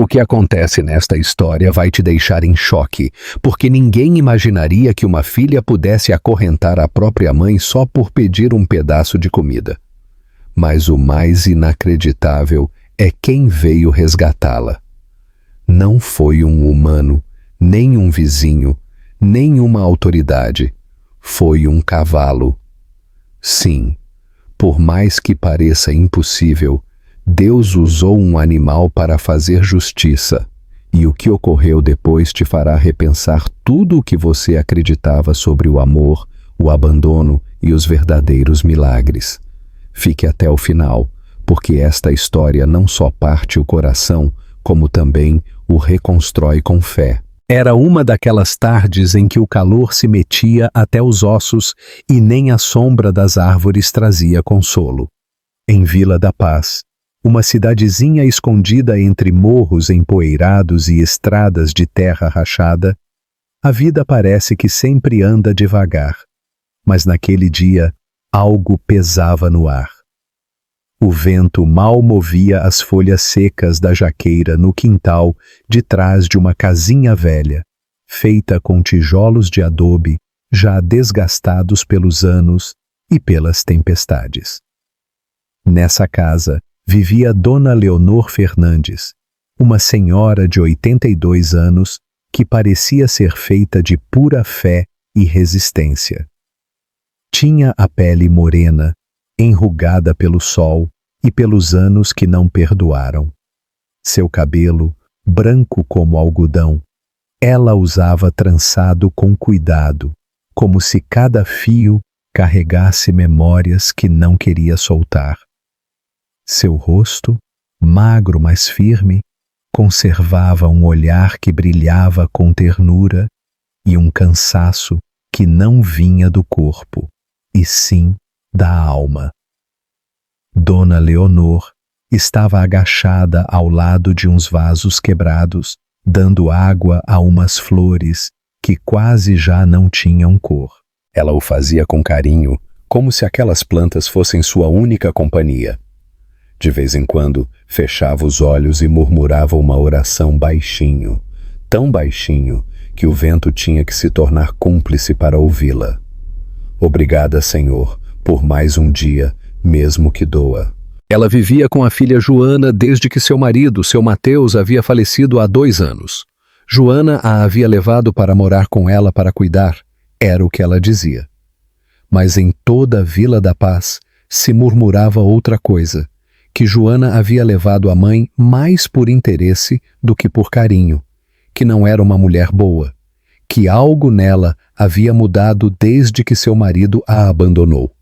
O que acontece nesta história vai te deixar em choque, porque ninguém imaginaria que uma filha pudesse acorrentar a própria mãe só por pedir um pedaço de comida. Mas o mais inacreditável é quem veio resgatá-la. Não foi um humano, nem um vizinho, nem uma autoridade. Foi um cavalo. Sim, por mais que pareça impossível, Deus usou um animal para fazer justiça, e o que ocorreu depois te fará repensar tudo o que você acreditava sobre o amor, o abandono e os verdadeiros milagres. Fique até o final, porque esta história não só parte o coração, como também o reconstrói com fé. Era uma daquelas tardes em que o calor se metia até os ossos e nem a sombra das árvores trazia consolo. Em Vila da Paz, uma cidadezinha escondida entre morros empoeirados e estradas de terra rachada, a vida parece que sempre anda devagar, mas naquele dia algo pesava no ar. O vento mal movia as folhas secas da jaqueira no quintal de trás de uma casinha velha, feita com tijolos de adobe já desgastados pelos anos e pelas tempestades. Nessa casa vivia Dona Leonor Fernandes, uma senhora de 82 anos que parecia ser feita de pura fé e resistência. Tinha a pele morena, enrugada pelo sol e pelos anos que não perdoaram. Seu cabelo, branco como algodão, ela usava trançado com cuidado, como se cada fio carregasse memórias que não queria soltar. Seu rosto, magro mas firme, conservava um olhar que brilhava com ternura e um cansaço que não vinha do corpo, e sim da alma. Dona Leonor estava agachada ao lado de uns vasos quebrados, dando água a umas flores que quase já não tinham cor. Ela o fazia com carinho, como se aquelas plantas fossem sua única companhia. De vez em quando, fechava os olhos e murmurava uma oração baixinho, tão baixinho que o vento tinha que se tornar cúmplice para ouvi-la. Obrigada, Senhor, por mais um dia, mesmo que doa. Ela vivia com a filha Joana desde que seu marido, seu Mateus, havia falecido há 2 anos. Joana a havia levado para morar com ela para cuidar, era o que ela dizia. Mas em toda a Vila da Paz se murmurava outra coisa, que Joana havia levado a mãe mais por interesse do que por carinho, que não era uma mulher boa, que algo nela havia mudado desde que seu marido a abandonou,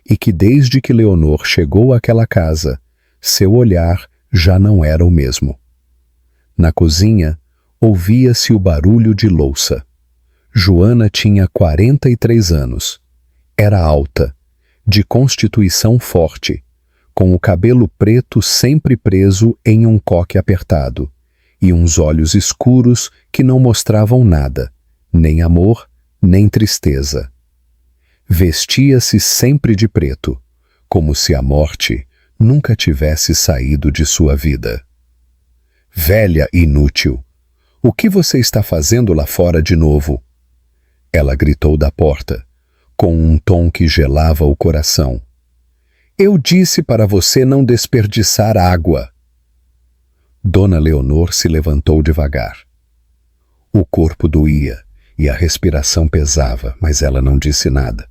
e que desde que Leonor chegou àquela casa, seu olhar já não era o mesmo. Na cozinha, ouvia-se o barulho de louça. Joana tinha 43 anos. Era alta, de constituição forte, com o cabelo preto sempre preso em um coque apertado, e uns olhos escuros que não mostravam nada, nem amor, nem tristeza. Vestia-se sempre de preto, como se a morte nunca tivesse saído de sua vida. Velha inútil, o que você está fazendo lá fora de novo? Ela gritou da porta, com um tom que gelava o coração. Eu disse para você não desperdiçar água. Dona Leonor se levantou devagar. O corpo doía e a respiração pesava, mas ela não disse nada.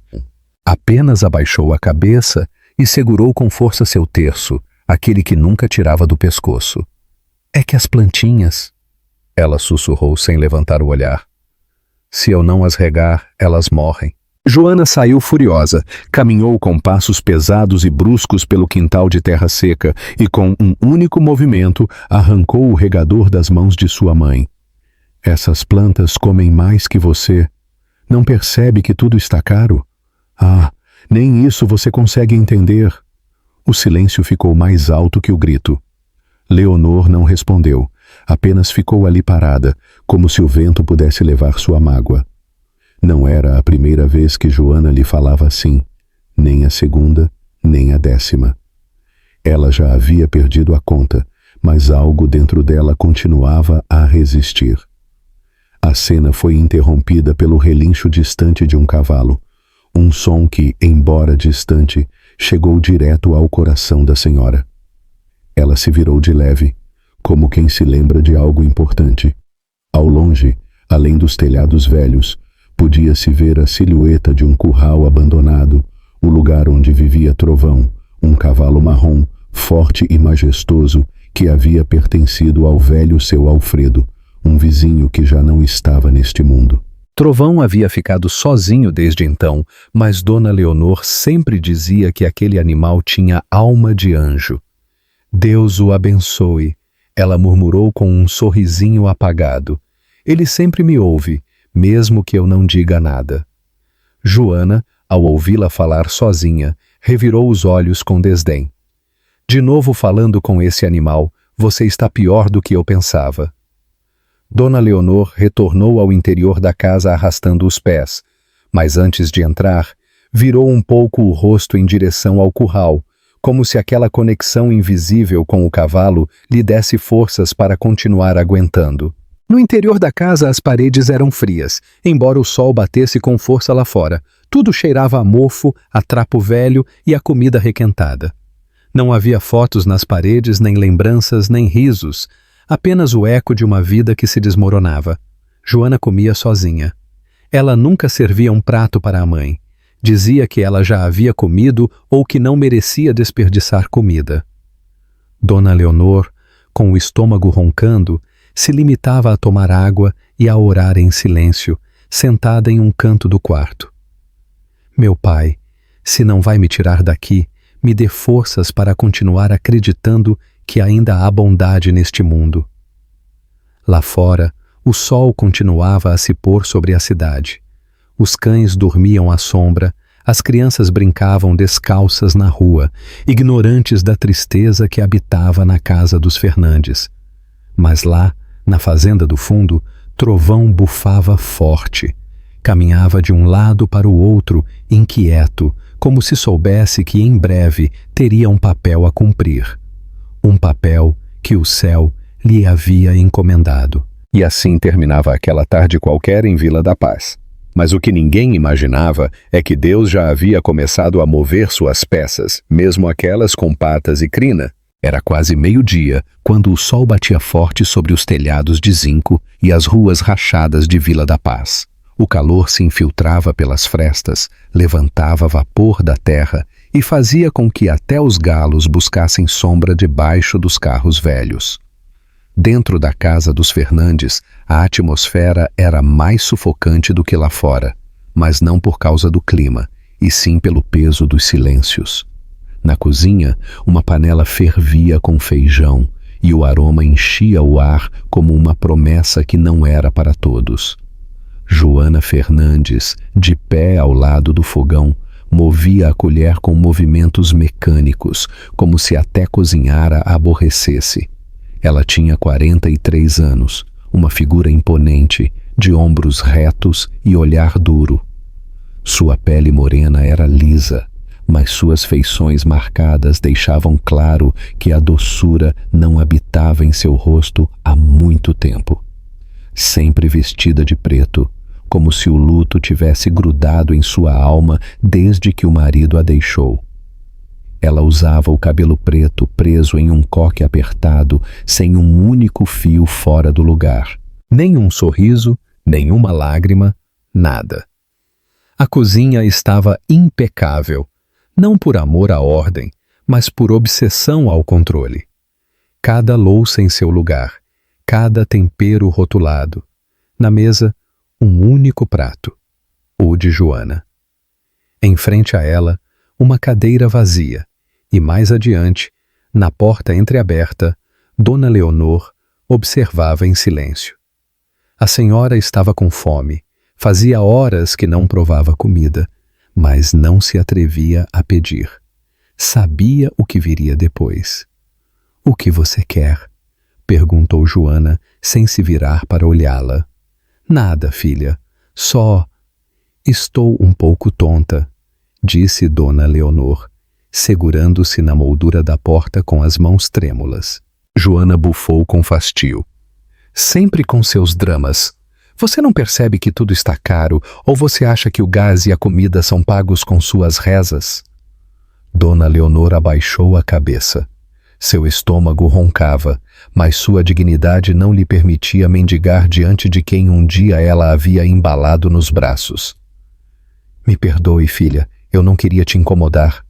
Apenas abaixou a cabeça e segurou com força seu terço, aquele que nunca tirava do pescoço. É que as plantinhas... Ela sussurrou sem levantar o olhar. Se eu não as regar, elas morrem. Joana saiu furiosa, caminhou com passos pesados e bruscos pelo quintal de terra seca e com um único movimento arrancou o regador das mãos de sua mãe. Essas plantas comem mais que você. Não percebe que tudo está caro? Ah, nem isso você consegue entender. O silêncio ficou mais alto que o grito. Leonor não respondeu, apenas ficou ali parada, como se o vento pudesse levar sua mágoa. Não era a primeira vez que Joana lhe falava assim, nem a segunda, nem a 10ª. Ela já havia perdido a conta, mas algo dentro dela continuava a resistir. A cena foi interrompida pelo relincho distante de um cavalo, um som que, embora distante, chegou direto ao coração da senhora. Ela se virou de leve, como quem se lembra de algo importante. Ao longe, além dos telhados velhos, podia-se ver a silhueta de um curral abandonado, o lugar onde vivia Trovão, um cavalo marrom, forte e majestoso, que havia pertencido ao velho seu Alfredo, um vizinho que já não estava neste mundo. Trovão havia ficado sozinho desde então, mas Dona Leonor sempre dizia que aquele animal tinha alma de anjo. Deus o abençoe, ela murmurou com um sorrisinho apagado. Ele sempre me ouve, mesmo que eu não diga nada. Joana, ao ouvi-la falar sozinha, revirou os olhos com desdém. De novo falando com esse animal, você está pior do que eu pensava. Dona Leonor retornou ao interior da casa arrastando os pés, mas antes de entrar, virou um pouco o rosto em direção ao curral, como se aquela conexão invisível com o cavalo lhe desse forças para continuar aguentando. No interior da casa as paredes eram frias, embora o sol batesse com força lá fora. Tudo cheirava a mofo, a trapo velho e a comida requentada. Não havia fotos nas paredes, nem lembranças, nem risos, apenas o eco de uma vida que se desmoronava. Joana comia sozinha. Ela nunca servia um prato para a mãe. Dizia que ela já havia comido ou que não merecia desperdiçar comida. Dona Leonor, com o estômago roncando, se limitava a tomar água e a orar em silêncio, sentada em um canto do quarto. Meu pai, se não vai me tirar daqui, me dê forças para continuar acreditando que ainda há bondade neste mundo. Lá fora, o sol continuava a se pôr sobre a cidade. Os cães dormiam à sombra, as crianças brincavam descalças na rua, ignorantes da tristeza que habitava na casa dos Fernandes. Mas lá, na fazenda do fundo, Trovão bufava forte. Caminhava de um lado para o outro, inquieto, como se soubesse que em breve teria um papel a cumprir. Um papel que o céu lhe havia encomendado. E assim terminava aquela tarde qualquer em Vila da Paz. Mas o que ninguém imaginava é que Deus já havia começado a mover suas peças, mesmo aquelas com patas e crina. Era quase meio-dia, quando o sol batia forte sobre os telhados de zinco e as ruas rachadas de Vila da Paz. O calor se infiltrava pelas frestas, levantava vapor da terra e fazia com que até os galos buscassem sombra debaixo dos carros velhos. Dentro da casa dos Fernandes, a atmosfera era mais sufocante do que lá fora, mas não por causa do clima, e sim pelo peso dos silêncios. Na cozinha, uma panela fervia com feijão, e o aroma enchia o ar como uma promessa que não era para todos. Joana Fernandes, de pé ao lado do fogão, movia a colher com movimentos mecânicos, como se até cozinhar a aborrecesse. Ela tinha 43 anos, uma figura imponente, de ombros retos e olhar duro. Sua pele morena era lisa, mas suas feições marcadas deixavam claro que a doçura não habitava em seu rosto há muito tempo. Sempre vestida de preto, como se o luto tivesse grudado em sua alma desde que o marido a deixou. Ela usava o cabelo preto preso em um coque apertado, sem um único fio fora do lugar. Nem um sorriso, nenhuma lágrima, nada. A cozinha estava impecável, não por amor à ordem, mas por obsessão ao controle. Cada louça em seu lugar, cada tempero rotulado. Na mesa, um único prato, o de Joana. Em frente a ela, uma cadeira vazia, e mais adiante, na porta entreaberta, Dona Leonor observava em silêncio. A senhora estava com fome, fazia horas que não provava comida, mas não se atrevia a pedir. Sabia o que viria depois. — O que você quer? Perguntou Joana, sem se virar para olhá-la. — Nada, filha. Só... Estou um pouco tonta, disse Dona Leonor, segurando-se na moldura da porta com as mãos trêmulas. Joana bufou com fastio. Sempre com seus dramas. Você não percebe que tudo está caro ou você acha que o gás e a comida são pagos com suas rezas? Dona Leonor abaixou a cabeça. Seu estômago roncava, mas sua dignidade não lhe permitia mendigar diante de quem um dia ela havia embalado nos braços. Me perdoe, filha, eu não queria te incomodar.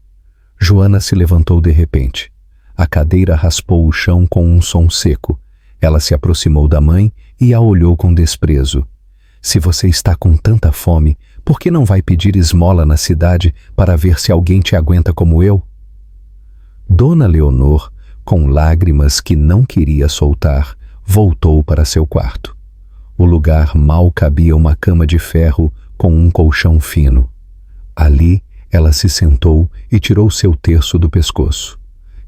Joana se levantou de repente. A cadeira raspou o chão com um som seco. Ela se aproximou da mãe e a olhou com desprezo. Se você está com tanta fome, por que não vai pedir esmola na cidade para ver se alguém te aguenta como eu? Dona Leonor, com lágrimas que não queria soltar, voltou para seu quarto. O lugar mal cabia uma cama de ferro com um colchão fino. Ali, ela se sentou e tirou seu terço do pescoço.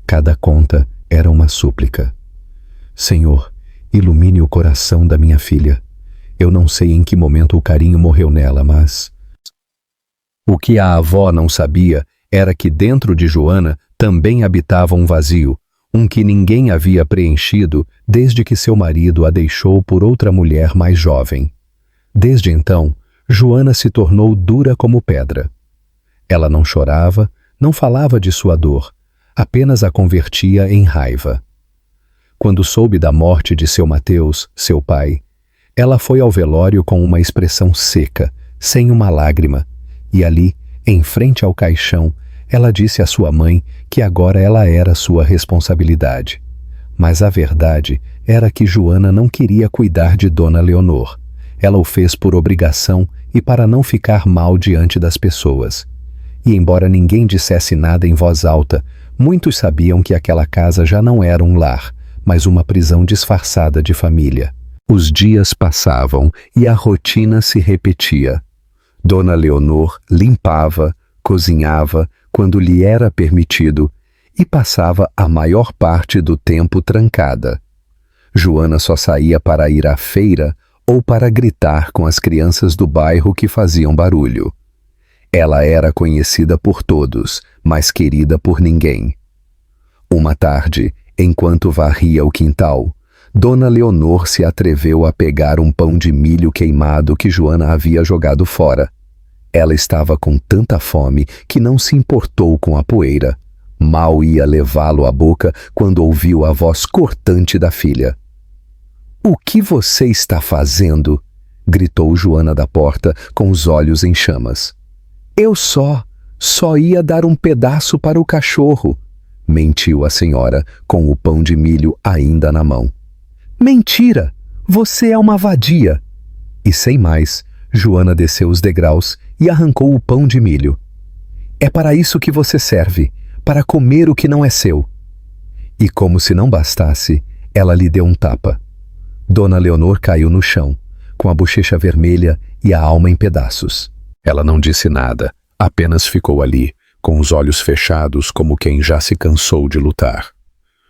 Cada conta era uma súplica. Senhor, ilumine o coração da minha filha. Eu não sei em que momento o carinho morreu nela, mas... O que a avó não sabia era que dentro de Joana também habitava um vazio, um que ninguém havia preenchido desde que seu marido a deixou por outra mulher mais jovem. Desde então, Joana se tornou dura como pedra. Ela não chorava, não falava de sua dor, apenas a convertia em raiva. Quando soube da morte de seu Mateus, seu pai, ela foi ao velório com uma expressão seca, sem uma lágrima, e ali, em frente ao caixão, ela disse à sua mãe que agora ela era sua responsabilidade. Mas a verdade era que Joana não queria cuidar de Dona Leonor. Ela o fez por obrigação e para não ficar mal diante das pessoas. E embora ninguém dissesse nada em voz alta, muitos sabiam que aquela casa já não era um lar, mas uma prisão disfarçada de família. Os dias passavam e a rotina se repetia. Dona Leonor limpava, cozinhava quando lhe era permitido e passava a maior parte do tempo trancada. Joana só saía para ir à feira ou para gritar com as crianças do bairro que faziam barulho. Ela era conhecida por todos, mas querida por ninguém. Uma tarde, enquanto varria o quintal, Dona Leonor se atreveu a pegar um pão de milho queimado que Joana havia jogado fora. Ela estava com tanta fome que não se importou com a poeira. Mal ia levá-lo à boca quando ouviu a voz cortante da filha. "O que você está fazendo?" gritou Joana da porta, com os olhos em chamas. "Eu só ia dar um pedaço para o cachorro", mentiu a senhora, com o pão de milho ainda na mão. "Mentira! Você é uma vadia!" E sem mais, Joana desceu os degraus e arrancou o pão de milho. "É para isso que você serve, para comer o que não é seu." E como se não bastasse, ela lhe deu um tapa. Dona Leonor caiu no chão, com a bochecha vermelha e a alma em pedaços. Ela não disse nada, apenas ficou ali, com os olhos fechados como quem já se cansou de lutar.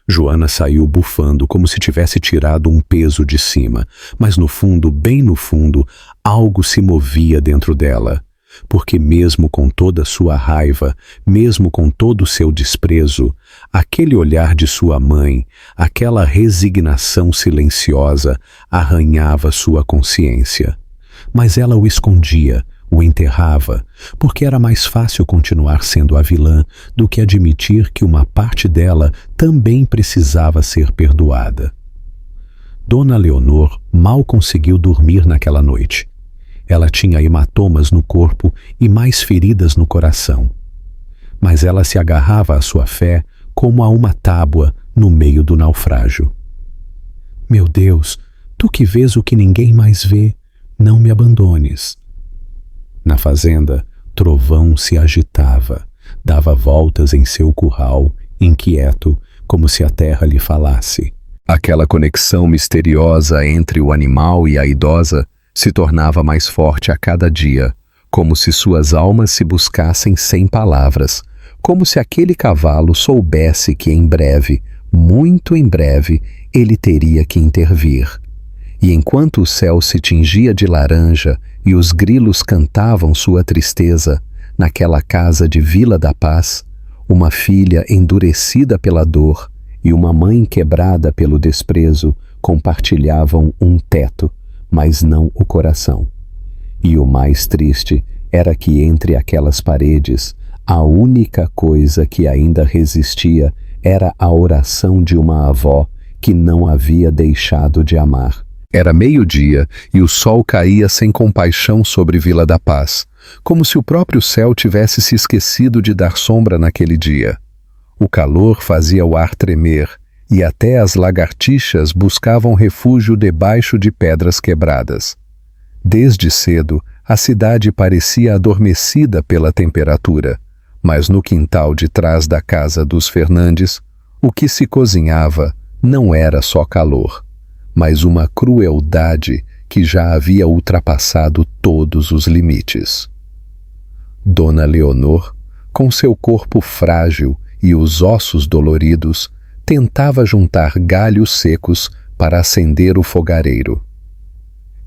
Joana saiu bufando como se tivesse tirado um peso de cima, mas no fundo, bem no fundo, algo se movia dentro dela, porque mesmo com toda sua raiva, mesmo com todo o seu desprezo, aquele olhar de sua mãe, aquela resignação silenciosa, arranhava sua consciência. Mas ela o escondia, o enterrava, porque era mais fácil continuar sendo a vilã do que admitir que uma parte dela também precisava ser perdoada. Dona Leonor mal conseguiu dormir naquela noite. Ela tinha hematomas no corpo e mais feridas no coração. Mas ela se agarrava à sua fé como a uma tábua no meio do naufrágio. "Meu Deus, tu que vês o que ninguém mais vê, não me abandones." Na fazenda, Trovão se agitava, dava voltas em seu curral, inquieto, como se a terra lhe falasse. Aquela conexão misteriosa entre o animal e a idosa se tornava mais forte a cada dia, como se suas almas se buscassem sem palavras, como se aquele cavalo soubesse que em breve, muito em breve, ele teria que intervir. E enquanto o céu se tingia de laranja e os grilos cantavam sua tristeza, naquela casa de Vila da Paz, uma filha endurecida pela dor e uma mãe quebrada pelo desprezo compartilhavam um teto, mas não o coração. E o mais triste era que entre aquelas paredes, a única coisa que ainda resistia era a oração de uma avó que não havia deixado de amar. Era meio-dia e o sol caía sem compaixão sobre Vila da Paz, como se o próprio céu tivesse se esquecido de dar sombra naquele dia. O calor fazia o ar tremer e até as lagartixas buscavam refúgio debaixo de pedras quebradas. Desde cedo, a cidade parecia adormecida pela temperatura, mas no quintal de trás da casa dos Fernandes, o que se cozinhava não era só calor, mas uma crueldade que já havia ultrapassado todos os limites. Dona Leonor, com seu corpo frágil e os ossos doloridos, tentava juntar galhos secos para acender o fogareiro.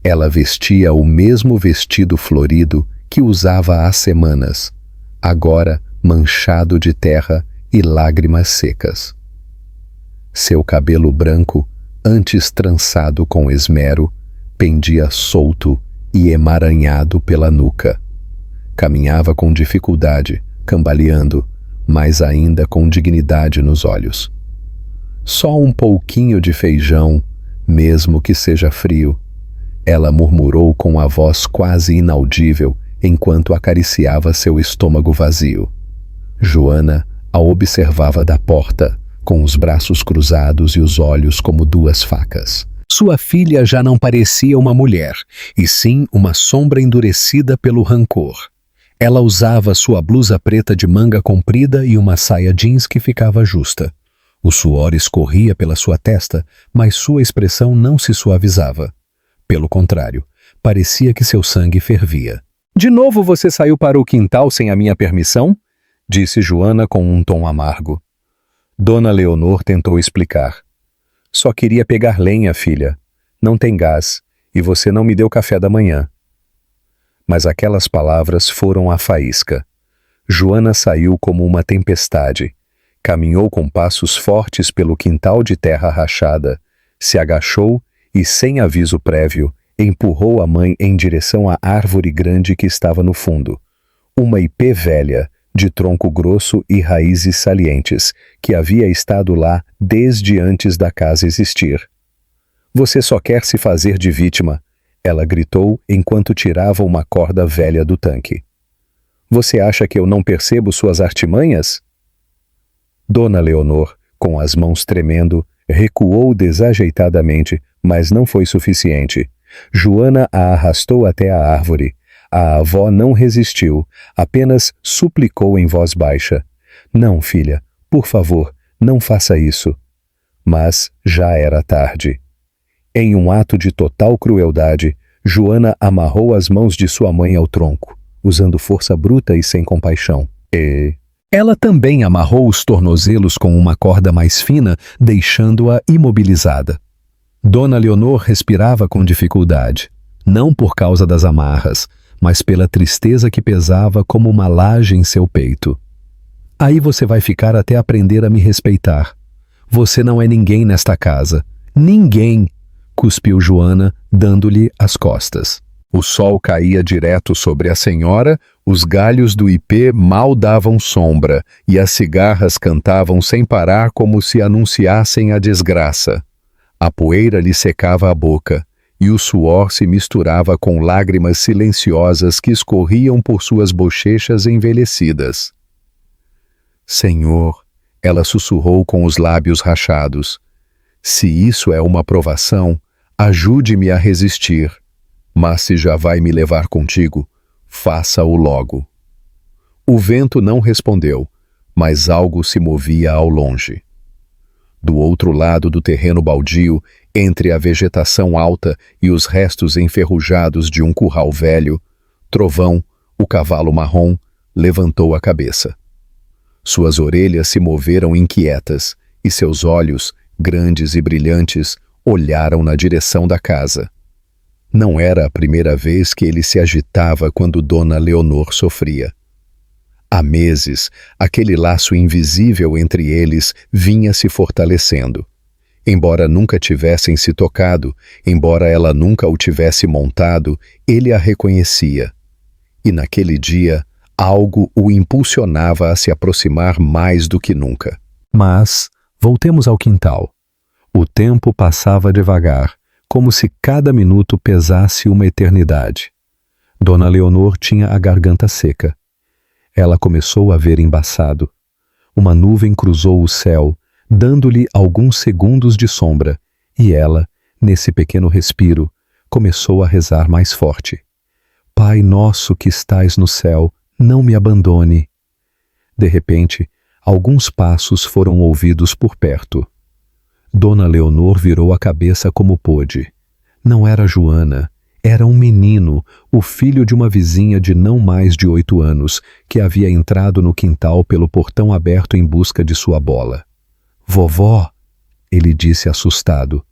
Ela vestia o mesmo vestido florido que usava há semanas, agora manchado de terra e lágrimas secas. Seu cabelo branco, antes trançado com esmero, pendia solto e emaranhado pela nuca. Caminhava com dificuldade, cambaleando, mas ainda com dignidade nos olhos. Só um pouquinho de feijão, mesmo que seja frio, ela murmurou com a voz quase inaudível enquanto acariciava seu estômago vazio. Joana a observava da porta, com os braços cruzados e os olhos como duas facas. Sua filha já não parecia uma mulher, e sim uma sombra endurecida pelo rancor. Ela usava sua blusa preta de manga comprida e uma saia jeans que ficava justa. O suor escorria pela sua testa, mas sua expressão não se suavizava. Pelo contrário, parecia que seu sangue fervia. "De novo você saiu para o quintal sem a minha permissão?" disse Joana com um tom amargo. Dona Leonor tentou explicar. "Só queria pegar lenha, filha. Não tem gás, e você não me deu café da manhã." Mas aquelas palavras foram a faísca. Joana saiu como uma tempestade. Caminhou com passos fortes pelo quintal de terra rachada, se agachou e, sem aviso prévio, empurrou a mãe em direção à árvore grande que estava no fundo. Uma ipê velha, de tronco grosso e raízes salientes, que havia estado lá desde antes da casa existir. "Você só quer se fazer de vítima", ela gritou enquanto tirava uma corda velha do tanque. "Você acha que eu não percebo suas artimanhas?" Dona Leonor, com as mãos tremendo, recuou desajeitadamente, mas não foi suficiente. Joana a arrastou até a árvore. A avó não resistiu, apenas suplicou em voz baixa. "Não, filha, por favor, não faça isso." Mas já era tarde. Em um ato de total crueldade, Joana amarrou as mãos de sua mãe ao tronco, usando força bruta e sem compaixão. Ela também amarrou os tornozelos com uma corda mais fina, deixando-a imobilizada. Dona Leonor respirava com dificuldade, não por causa das amarras, mas pela tristeza que pesava como uma laje em seu peito. "Aí você vai ficar até aprender a me respeitar. Você não é ninguém nesta casa. Ninguém!" cuspiu Joana, dando-lhe as costas. O sol caía direto sobre a senhora, os galhos do ipê mal davam sombra e as cigarras cantavam sem parar como se anunciassem a desgraça. A poeira lhe secava a boca e o suor se misturava com lágrimas silenciosas que escorriam por suas bochechas envelhecidas. "Senhor", ela sussurrou com os lábios rachados, "se isso é uma provação, ajude-me a resistir. Mas se já vai me levar contigo, faça-o logo." O vento não respondeu, mas algo se movia ao longe. Do outro lado do terreno baldio, entre a vegetação alta e os restos enferrujados de um curral velho, Trovão, o cavalo marrom, levantou a cabeça. Suas orelhas se moveram inquietas e seus olhos, grandes e brilhantes, olharam na direção da casa. Não era a primeira vez que ele se agitava quando Dona Leonor sofria. Há meses, aquele laço invisível entre eles vinha se fortalecendo. Embora nunca tivessem se tocado, embora ela nunca o tivesse montado, ele a reconhecia. E naquele dia, algo o impulsionava a se aproximar mais do que nunca. Mas voltemos ao quintal. O tempo passava devagar, como se cada minuto pesasse uma eternidade. Dona Leonor tinha a garganta seca. Ela começou a ver embaçado. Uma nuvem cruzou o céu, dando-lhe alguns segundos de sombra, e ela, nesse pequeno respiro, começou a rezar mais forte. Pai nosso que estais no céu, não me abandone. De repente, alguns passos foram ouvidos por perto. Dona Leonor virou a cabeça como pôde. Não era Joana, era um menino, o filho de uma vizinha de não mais de 8 anos, que havia entrado no quintal pelo portão aberto em busca de sua bola. Vovó, ele disse assustado,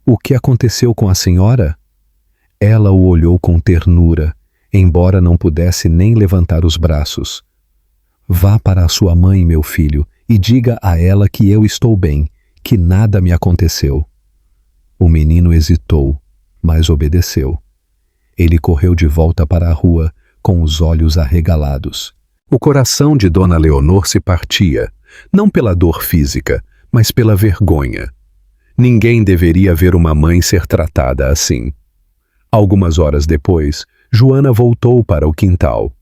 o que aconteceu com a senhora? Ela o olhou com ternura, embora não pudesse nem levantar os braços. Vá para a sua mãe, meu filho, e diga a ela que eu estou bem, que nada me aconteceu. O menino hesitou, mas obedeceu. Ele correu de volta para a rua, com os olhos arregalados. O coração de Dona Leonor se partia, não pela dor física, mas pela vergonha. Ninguém deveria ver uma mãe ser tratada assim. Algumas horas depois, Joana voltou para o quintal.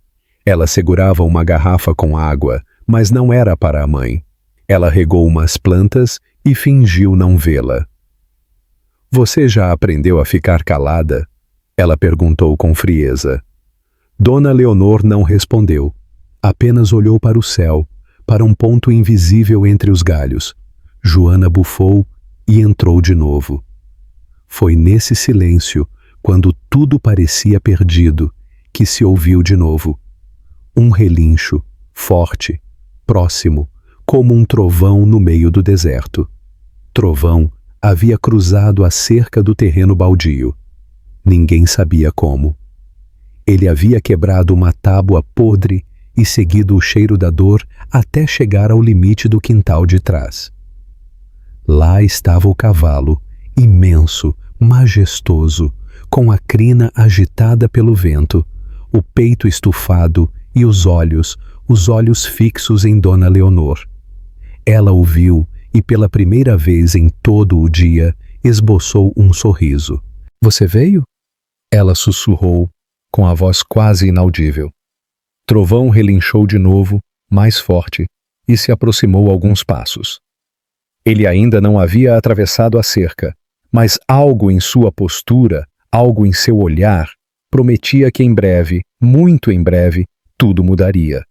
Ela segurava uma garrafa com água, mas não era para a mãe. Ela regou umas plantas e fingiu não vê-la. Você já aprendeu a ficar calada? Ela perguntou com frieza. Dona Leonor não respondeu. Apenas olhou para o céu, para um ponto invisível entre os galhos. Joana bufou e entrou de novo. Foi nesse silêncio, quando tudo parecia perdido, que se ouviu de novo. Um relincho, forte, próximo, como um trovão no meio do deserto. Trovão havia cruzado a cerca do terreno baldio. Ninguém sabia como. Ele havia quebrado uma tábua podre e seguido o cheiro da dor até chegar ao limite do quintal de trás. Lá estava o cavalo, imenso, majestoso, com a crina agitada pelo vento, o peito estufado e os olhos fixos em Dona Leonor. Ela o viu e pela primeira vez em todo o dia esboçou um sorriso. Você veio? Ela sussurrou, com a voz quase inaudível. Trovão relinchou de novo, mais forte, e se aproximou alguns passos. Ele ainda não havia atravessado a cerca, mas algo em sua postura, algo em seu olhar, prometia que em breve, muito em breve, tudo mudaria.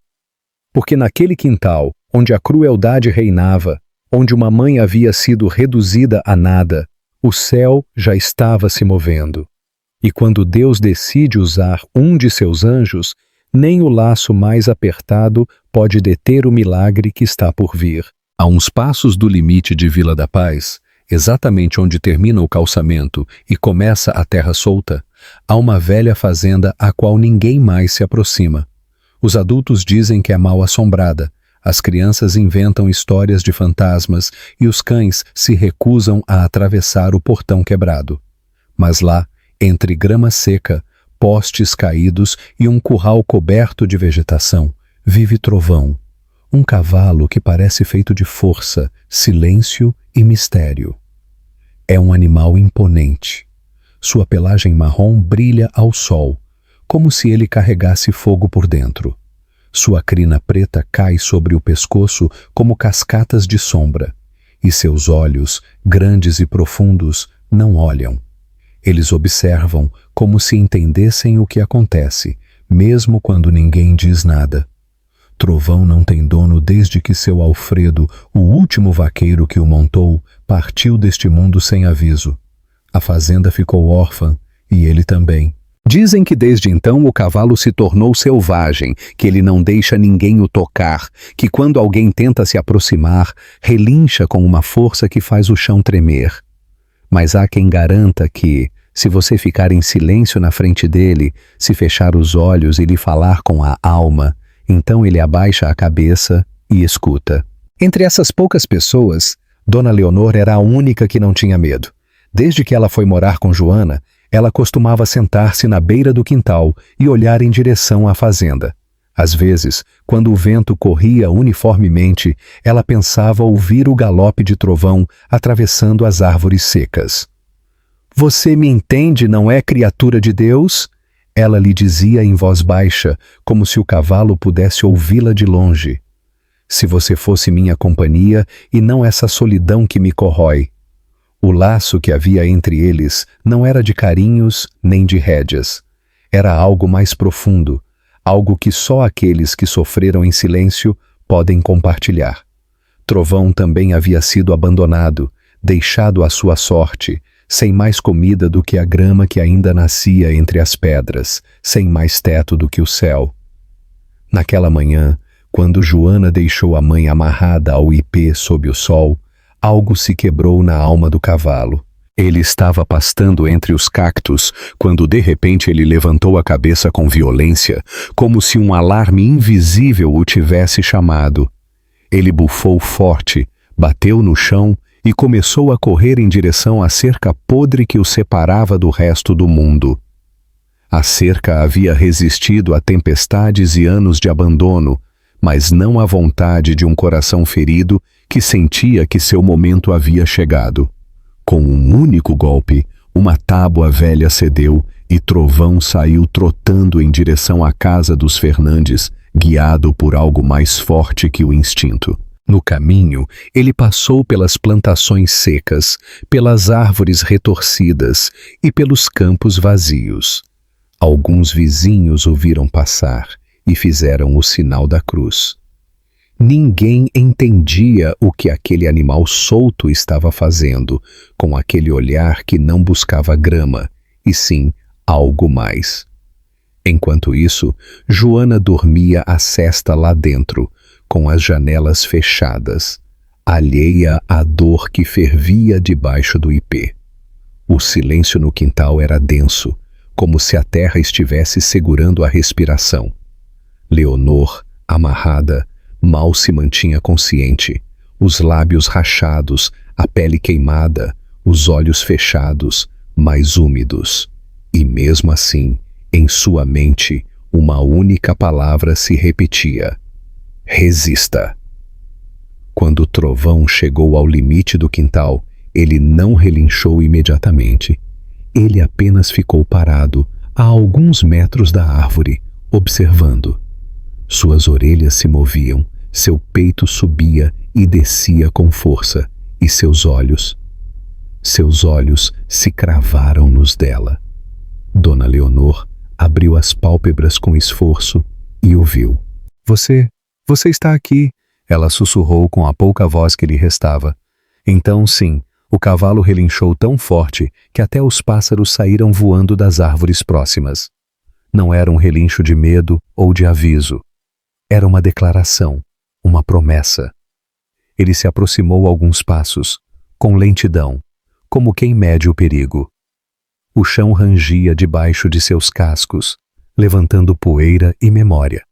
Porque naquele quintal, onde a crueldade reinava, onde uma mãe havia sido reduzida a nada, o céu já estava se movendo. E quando Deus decide usar um de seus anjos, nem o laço mais apertado pode deter o milagre que está por vir. A uns passos do limite de Vila da Paz, exatamente onde termina o calçamento e começa a terra solta, há uma velha fazenda a qual ninguém mais se aproxima. Os adultos dizem que é mal assombrada, as crianças inventam histórias de fantasmas e os cães se recusam a atravessar o portão quebrado. Mas lá, entre grama seca, postes caídos e um curral coberto de vegetação, vive Trovão, um cavalo que parece feito de força, silêncio e mistério. É um animal imponente. Sua pelagem marrom brilha ao sol, como se ele carregasse fogo por dentro. Sua crina preta cai sobre o pescoço como cascatas de sombra, e seus olhos, grandes e profundos, não olham. Eles observam como se entendessem o que acontece, mesmo quando ninguém diz nada. Trovão não tem dono desde que seu Alfredo, o último vaqueiro que o montou, partiu deste mundo sem aviso. A fazenda ficou órfã, e ele também. Dizem que desde então o cavalo se tornou selvagem, que ele não deixa ninguém o tocar, que quando alguém tenta se aproximar, relincha com uma força que faz o chão tremer. Mas há quem garanta que, se você ficar em silêncio na frente dele, se fechar os olhos e lhe falar com a alma, Então ele abaixa a cabeça e escuta. Entre essas poucas pessoas, Dona Leonor era a única que não tinha medo. Desde que ela foi morar com Joana, ela costumava sentar-se na beira do quintal e olhar em direção à fazenda. Às vezes, quando o vento corria uniformemente, ela pensava ouvir o galope de trovão atravessando as árvores secas. "Você me entende, não é, criatura de Deus?" Ela lhe dizia em voz baixa, como se o cavalo pudesse ouvi-la de longe. "Se você fosse minha companhia e não essa solidão que me corrói." O laço que havia entre eles não era de carinhos nem de rédeas. Era algo mais profundo, algo que só aqueles que sofreram em silêncio podem compartilhar. Trovão também havia sido abandonado, deixado à sua sorte, sem mais comida do que a grama que ainda nascia entre as pedras, sem mais teto do que o céu. Naquela manhã, quando Joana deixou a mãe amarrada ao ipê sob o sol, algo se quebrou na alma do cavalo. Ele estava pastando entre os cactos, quando de repente ele levantou a cabeça com violência, como se um alarme invisível o tivesse chamado. Ele bufou forte, bateu no chão e começou a correr em direção à cerca podre que o separava do resto do mundo. A cerca havia resistido a tempestades e anos de abandono, mas não à vontade de um coração ferido que sentia que seu momento havia chegado. Com um único golpe, uma tábua velha cedeu e Trovão saiu trotando em direção à casa dos Fernandes, guiado por algo mais forte que o instinto. No caminho, ele passou pelas plantações secas, pelas árvores retorcidas e pelos campos vazios. Alguns vizinhos o viram passar e fizeram o sinal da cruz. Ninguém entendia o que aquele animal solto estava fazendo, com aquele olhar que não buscava grama, e sim algo mais. Enquanto isso, Joana dormia a sesta lá dentro, com as janelas fechadas, alheia à dor que fervia debaixo do ipê. O silêncio no quintal era denso, como se a terra estivesse segurando a respiração. Leonor, amarrada, mal se mantinha consciente, os lábios rachados, a pele queimada, os olhos fechados, mas úmidos. E mesmo assim, em sua mente, uma única palavra se repetia: resista. Quando o Trovão chegou ao limite do quintal, ele não relinchou imediatamente. Ele apenas ficou parado a alguns metros da árvore, observando. Suas orelhas se moviam, seu peito subia e descia com força, e seus olhos se cravaram nos dela. Dona Leonor abriu as pálpebras com esforço e o viu. Você está aqui, ela sussurrou com a pouca voz que lhe restava. Então, sim, o cavalo relinchou tão forte que até os pássaros saíram voando das árvores próximas. Não era um relincho de medo ou de aviso. Era uma declaração, uma promessa. Ele se aproximou alguns passos, com lentidão, como quem mede o perigo. O chão rangia debaixo de seus cascos, levantando poeira e memória.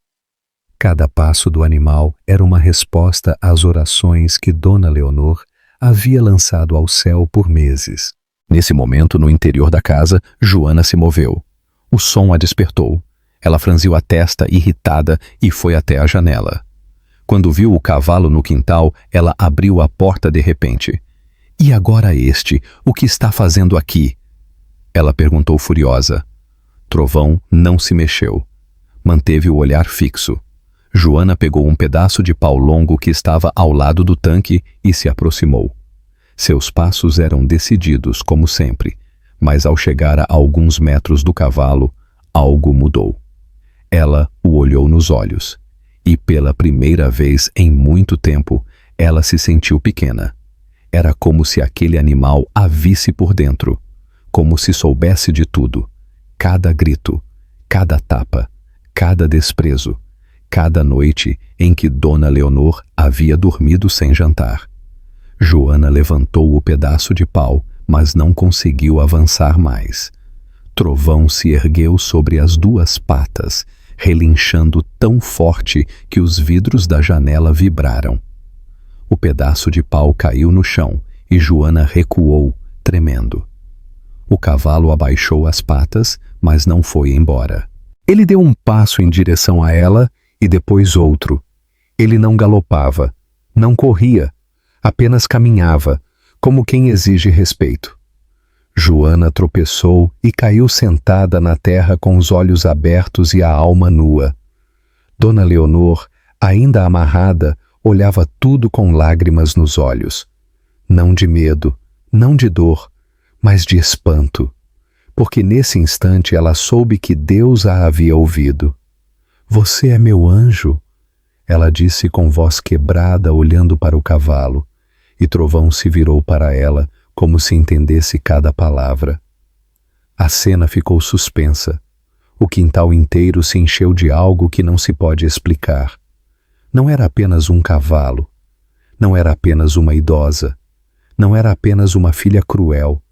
Cada passo do animal era uma resposta às orações que Dona Leonor havia lançado ao céu por meses. Nesse momento, no interior da casa, Joana se moveu. O som a despertou. Ela franziu a testa, irritada, e foi até a janela. Quando viu o cavalo no quintal, ela abriu a porta de repente. "E agora este, o que está fazendo aqui?" Ela perguntou furiosa. Trovão não se mexeu. Manteve o olhar fixo. Joana pegou um pedaço de pau longo que estava ao lado do tanque e se aproximou. Seus passos eram decididos, como sempre, mas ao chegar a alguns metros do cavalo, algo mudou. Ela o olhou nos olhos, e pela primeira vez em muito tempo, ela se sentiu pequena. Era como se aquele animal a visse por dentro, como se soubesse de tudo, cada grito, cada tapa, cada desprezo, cada noite em que Dona Leonor havia dormido sem jantar. Joana levantou o pedaço de pau, mas não conseguiu avançar mais. Trovão se ergueu sobre as duas patas, relinchando tão forte que os vidros da janela vibraram. O pedaço de pau caiu no chão e Joana recuou, tremendo. O cavalo abaixou as patas, mas não foi embora. Ele deu um passo em direção a ela e depois outro. Ele não galopava, não corria, apenas caminhava, como quem exige respeito. Joana tropeçou e caiu sentada na terra com os olhos abertos e a alma nua. Dona Leonor, ainda amarrada, olhava tudo com lágrimas nos olhos. Não de medo, não de dor, mas de espanto, porque nesse instante ela soube que Deus a havia ouvido. "Você é meu anjo", ela disse com voz quebrada, olhando para o cavalo, e Trovão se virou para ela, como se entendesse cada palavra. A cena ficou suspensa. O quintal inteiro se encheu de algo que não se pode explicar. Não era apenas um cavalo, não era apenas uma idosa, não era apenas uma filha cruel,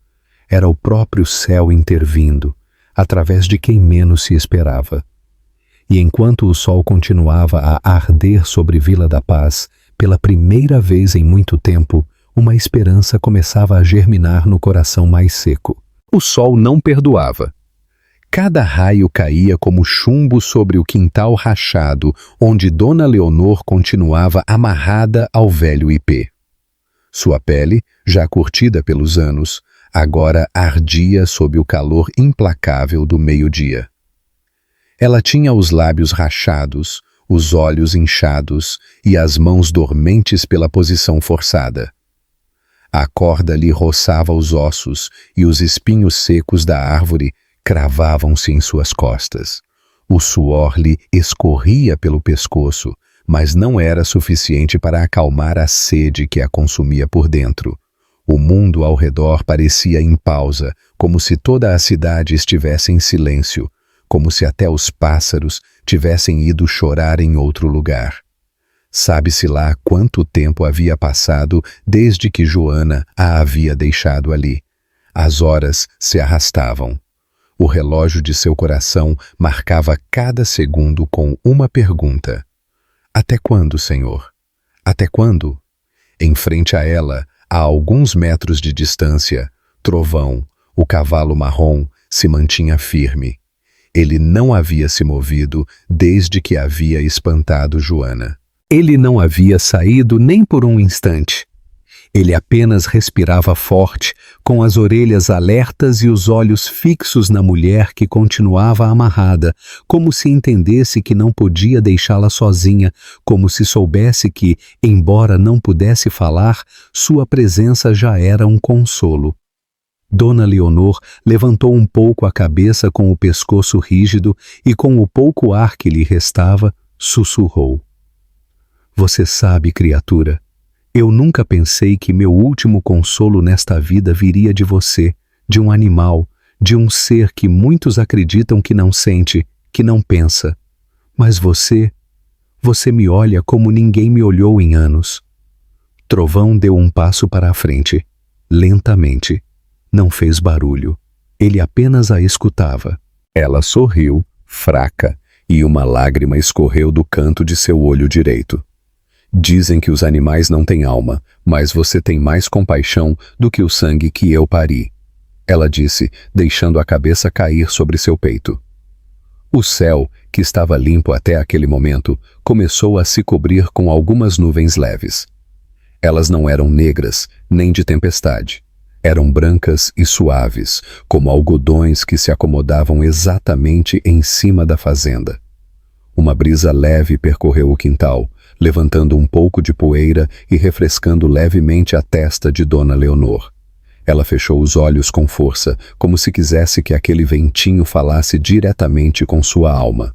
era o próprio céu intervindo, através de quem menos se esperava. E enquanto o sol continuava a arder sobre Vila da Paz, pela primeira vez em muito tempo, uma esperança começava a germinar no coração mais seco. O sol não perdoava. Cada raio caía como chumbo sobre o quintal rachado, onde Dona Leonor continuava amarrada ao velho ipê. Sua pele, já curtida pelos anos, agora ardia sob o calor implacável do meio-dia. Ela tinha os lábios rachados, os olhos inchados e as mãos dormentes pela posição forçada. A corda lhe roçava os ossos e os espinhos secos da árvore cravavam-se em suas costas. O suor lhe escorria pelo pescoço, mas não era suficiente para acalmar a sede que a consumia por dentro. O mundo ao redor parecia em pausa, como se toda a cidade estivesse em silêncio, como se até os pássaros tivessem ido chorar em outro lugar. Sabe-se lá quanto tempo havia passado desde que Joana a havia deixado ali. As horas se arrastavam. O relógio de seu coração marcava cada segundo com uma pergunta. Até quando, Senhor? Até quando? Em frente a ela, a alguns metros de distância, Trovão, o cavalo marrom, se mantinha firme. Ele não havia se movido desde que havia espantado Joana. Ele não havia saído nem por um instante. Ele apenas respirava forte, com as orelhas alertas e os olhos fixos na mulher que continuava amarrada, como se entendesse que não podia deixá-la sozinha, como se soubesse que, embora não pudesse falar, sua presença já era um consolo. Dona Leonor levantou um pouco a cabeça com o pescoço rígido e, com o pouco ar que lhe restava, sussurrou: "Você sabe, criatura, eu nunca pensei que meu último consolo nesta vida viria de você, de um animal, de um ser que muitos acreditam que não sente, que não pensa. Mas você me olha como ninguém me olhou em anos." Trovão deu um passo para a frente, lentamente. Não fez barulho. Ele apenas a escutava. Ela sorriu, fraca, e uma lágrima escorreu do canto de seu olho direito. "Dizem que os animais não têm alma, mas você tem mais compaixão do que o sangue que eu pari", ela disse, deixando a cabeça cair sobre seu peito. O céu, que estava limpo até aquele momento, começou a se cobrir com algumas nuvens leves. Elas não eram negras, nem de tempestade. Eram brancas e suaves, como algodões que se acomodavam exatamente em cima da fazenda. Uma brisa leve percorreu o quintal, levantando um pouco de poeira e refrescando levemente a testa de Dona Leonor. Ela fechou os olhos com força, como se quisesse que aquele ventinho falasse diretamente com sua alma.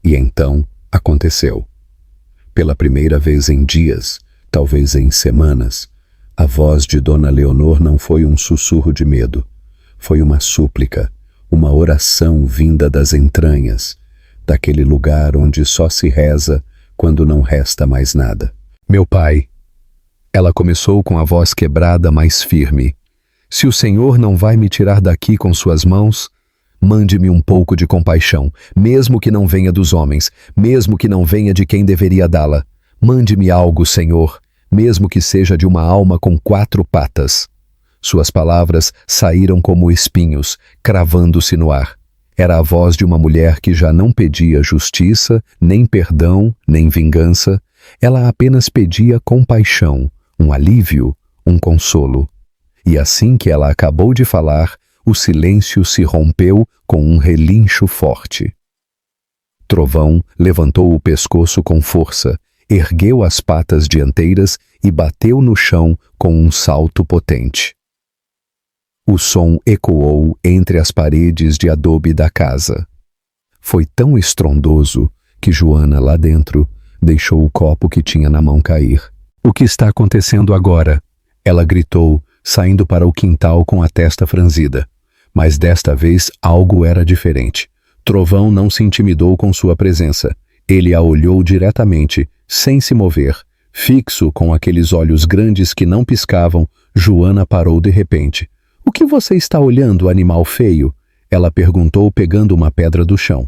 E então aconteceu. Pela primeira vez em dias, talvez em semanas, a voz de Dona Leonor não foi um sussurro de medo. Foi uma súplica, uma oração vinda das entranhas, daquele lugar onde só se reza quando não resta mais nada. "Meu pai", ela começou com a voz quebrada, mas firme, "se o Senhor não vai me tirar daqui com suas mãos, Mande-me um pouco de compaixão, mesmo que não venha dos homens, mesmo que não venha de quem deveria dá-la. Mande-me algo, Senhor, mesmo que seja de uma alma com 4 patas. Suas palavras saíram como espinhos, cravando-se no ar. Era a voz de uma mulher que já não pedia justiça, nem perdão, nem vingança. Ela apenas pedia compaixão, um alívio, um consolo. E assim que ela acabou de falar, o silêncio se rompeu com um relincho forte. Trovão levantou o pescoço com força, ergueu as patas dianteiras e bateu no chão com um salto potente. O som ecoou entre as paredes de adobe da casa. Foi tão estrondoso que Joana, lá dentro, deixou o copo que tinha na mão cair. "O que está acontecendo agora?" Ela gritou, saindo para o quintal com a testa franzida. Mas desta vez algo era diferente. Trovão não se intimidou com sua presença. Ele a olhou diretamente, sem se mover. Fixo com aqueles olhos grandes que não piscavam, Joana parou de repente. "O que você está olhando, animal feio?" ela perguntou, pegando uma pedra do chão.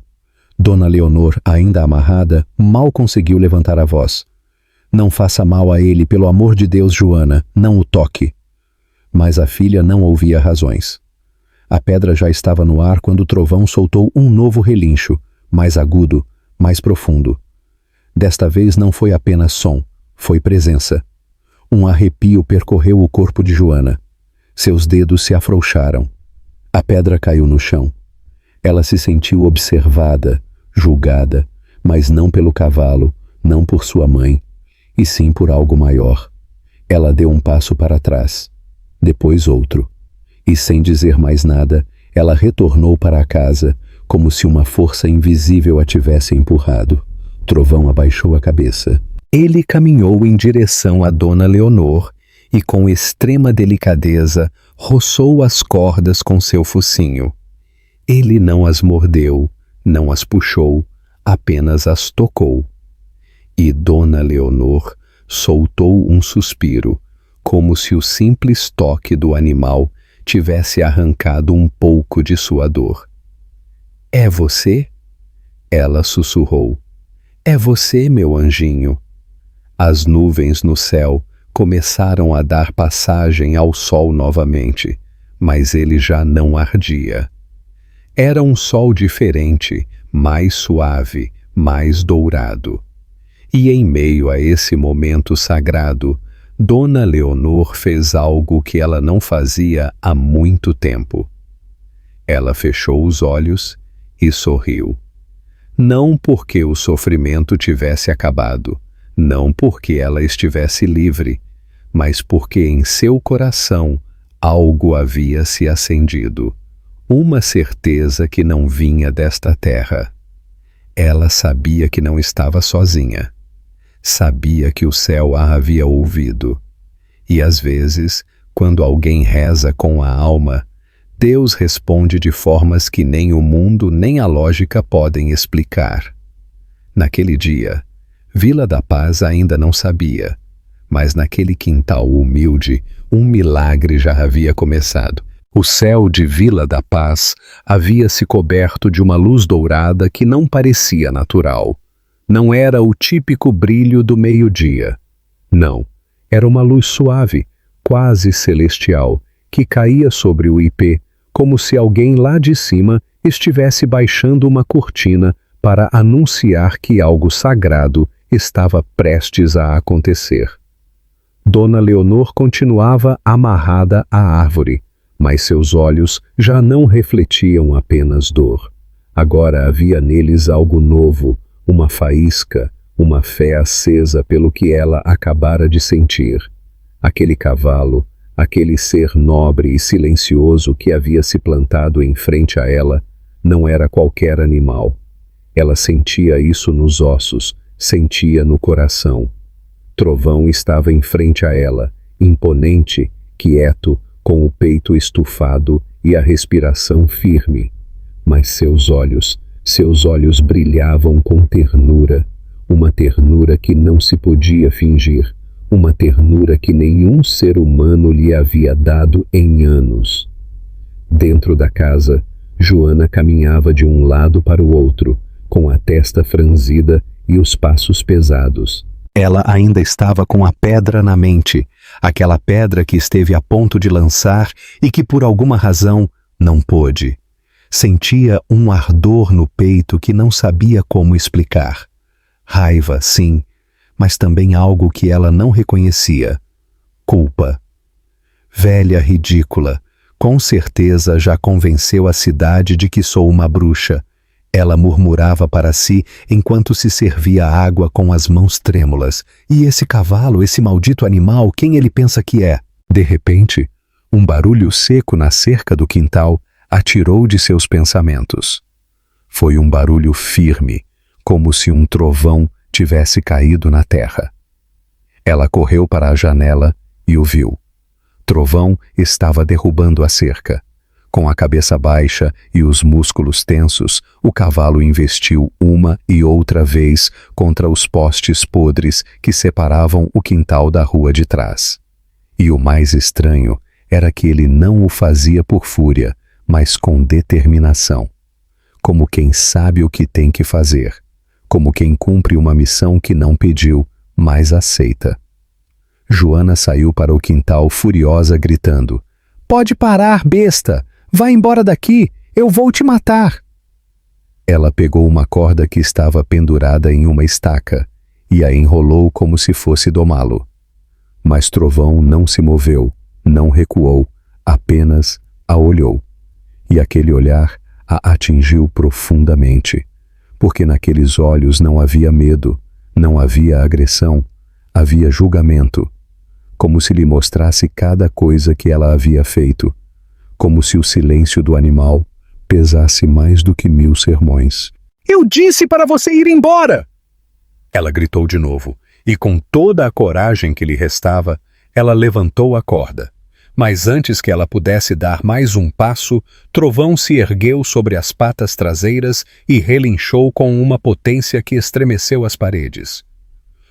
Dona Leonor, ainda amarrada, mal conseguiu levantar a voz. "Não faça mal a ele, pelo amor de Deus, Joana, não o toque." Mas a filha não ouvia razões. A pedra já estava no ar quando o trovão soltou um novo relincho, mais agudo, mais profundo. Desta vez não foi apenas som, foi presença. Um arrepio percorreu o corpo de Joana. Seus dedos se afrouxaram. A pedra caiu no chão. Ela se sentiu observada, julgada, mas não pelo cavalo, não por sua mãe, e sim por algo maior. Ela deu um passo para trás, depois outro, e sem dizer mais nada, ela retornou para a casa, como se uma força invisível a tivesse empurrado. Trovão abaixou a cabeça. Ele caminhou em direção a Dona Leonor e, com extrema delicadeza, roçou as cordas com seu focinho. Ele não as mordeu, não as puxou, apenas as tocou. E Dona Leonor soltou um suspiro, como se o simples toque do animal tivesse arrancado um pouco de sua dor. "É você?" ela sussurrou. "É você, meu anjinho." As nuvens no céu começaram a dar passagem ao sol novamente, mas ele já não ardia. Era um sol diferente, mais suave, mais dourado. E em meio a esse momento sagrado, Dona Leonor fez algo que ela não fazia há muito tempo. Ela fechou os olhos e sorriu. Não porque o sofrimento tivesse acabado, não porque ela estivesse livre, mas porque em seu coração algo havia se acendido, uma certeza que não vinha desta terra. Ela sabia que não estava sozinha. Sabia que o céu a havia ouvido. E às vezes, quando alguém reza com a alma, Deus responde de formas que nem o mundo nem a lógica podem explicar. Naquele dia, Vila da Paz ainda não sabia, mas naquele quintal humilde, um milagre já havia começado. O céu de Vila da Paz havia se coberto de uma luz dourada que não parecia natural. Não era o típico brilho do meio-dia. Não, era uma luz suave, quase celestial, que caía sobre o ipê, como se alguém lá de cima estivesse baixando uma cortina para anunciar que algo sagrado estava prestes a acontecer. Dona Leonor continuava amarrada à árvore, mas seus olhos já não refletiam apenas dor. Agora havia neles algo novo, uma faísca, uma fé acesa pelo que ela acabara de sentir. Aquele cavalo, aquele ser nobre e silencioso que havia se plantado em frente a ela, não era qualquer animal. Ela sentia isso nos ossos, sentia no coração. Trovão estava em frente a ela, imponente, quieto, com o peito estufado e a respiração firme. Mas seus olhos brilhavam com ternura, uma ternura que não se podia fingir, uma ternura que nenhum ser humano lhe havia dado em anos. Dentro da casa, Joana caminhava de um lado para o outro, com a testa franzida e os passos pesados. Ela ainda estava com a pedra na mente, aquela pedra que esteve a ponto de lançar e que por alguma razão não pôde. Sentia um ardor no peito que não sabia como explicar. Raiva, sim, mas também algo que ela não reconhecia. Culpa. Velha ridícula, com certeza já convenceu a cidade de que sou uma bruxa. Ela murmurava para si enquanto se servia água com as mãos trêmulas. E esse cavalo, esse maldito animal, quem ele pensa que é? De repente, um barulho seco na cerca do quintal a tirou de seus pensamentos. Foi um barulho firme, como se um trovão tivesse caído na terra. Ela correu para a janela e o viu. Trovão estava derrubando a cerca. Com a cabeça baixa e os músculos tensos, o cavalo investiu uma e outra vez contra os postes podres que separavam o quintal da rua de trás. E o mais estranho era que ele não o fazia por fúria, mas com determinação. Como quem sabe o que tem que fazer. Como quem cumpre uma missão que não pediu, mas aceita. Joana saiu para o quintal furiosa, gritando: "Pode parar, besta! Vai embora daqui! Eu vou te matar!" Ela pegou uma corda que estava pendurada em uma estaca e a enrolou como se fosse domá-lo. Mas Trovão não se moveu, não recuou, apenas a olhou. E aquele olhar a atingiu profundamente, porque naqueles olhos não havia medo, não havia agressão, havia julgamento, como se lhe mostrasse cada coisa que ela havia feito, como se o silêncio do animal pesasse mais do que 1000 sermões. "Eu disse para você ir embora!" Ela gritou de novo, e com toda a coragem que lhe restava, ela levantou a corda. Mas antes que ela pudesse dar mais um passo, Trovão se ergueu sobre as patas traseiras e relinchou com uma potência que estremeceu as paredes.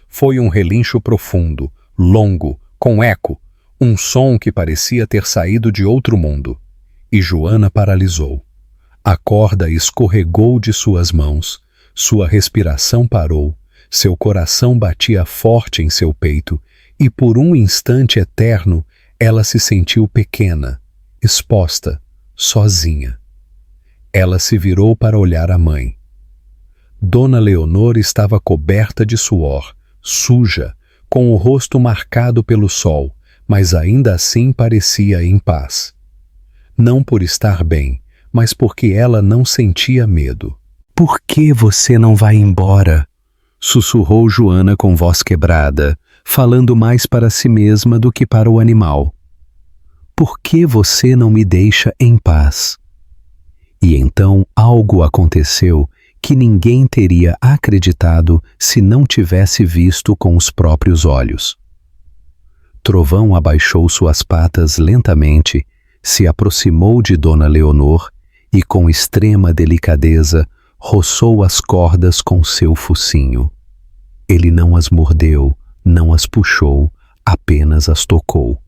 Foi um relincho profundo, longo, com eco, um som que parecia ter saído de outro mundo. E Joana paralisou. A corda escorregou de suas mãos, sua respiração parou, seu coração batia forte em seu peito, e por um instante eterno, ela se sentiu pequena, exposta, sozinha. Ela se virou para olhar a mãe. Dona Leonor estava coberta de suor, suja, com o rosto marcado pelo sol, mas ainda assim parecia em paz. Não por estar bem, mas porque ela não sentia medo. "Por que você não vai embora?" sussurrou Joana com voz quebrada, falando mais para si mesma do que para o animal. "Por que você não me deixa em paz?" E então algo aconteceu que ninguém teria acreditado se não tivesse visto com os próprios olhos. Trovão abaixou suas patas lentamente, se aproximou de Dona Leonor e, com extrema delicadeza, roçou as cordas com seu focinho. Ele não as mordeu, não as puxou, apenas as tocou.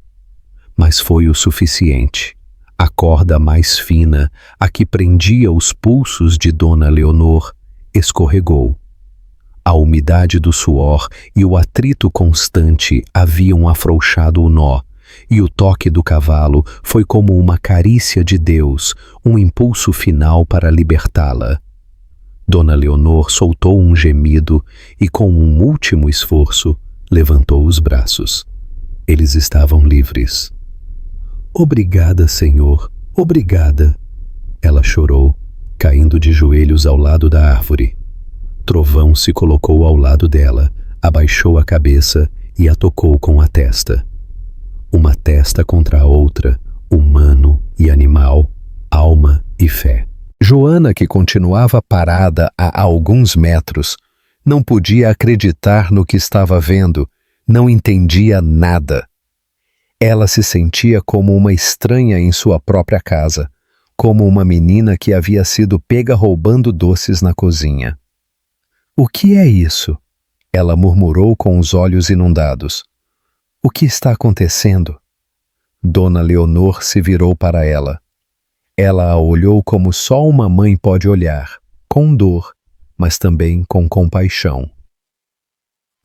Mas foi o suficiente. A corda mais fina, a que prendia os pulsos de Dona Leonor, escorregou. A umidade do suor e o atrito constante haviam afrouxado o nó, e o toque do cavalo foi como uma carícia de Deus, um impulso final para libertá-la. Dona Leonor soltou um gemido e, com um último esforço, levantou os braços. Eles estavam livres. "Obrigada, Senhor, obrigada!" Ela chorou, caindo de joelhos ao lado da árvore. Trovão se colocou ao lado dela, abaixou a cabeça e a tocou com a testa. Uma testa contra a outra, humano e animal, alma e fé. Joana, que continuava parada a alguns metros, não podia acreditar no que estava vendo, não entendia nada. Ela se sentia como uma estranha em sua própria casa, como uma menina que havia sido pega roubando doces na cozinha. "O que é isso?" ela murmurou com os olhos inundados. "O que está acontecendo?" Dona Leonor se virou para ela. Ela a olhou como só uma mãe pode olhar, com dor, mas também com compaixão.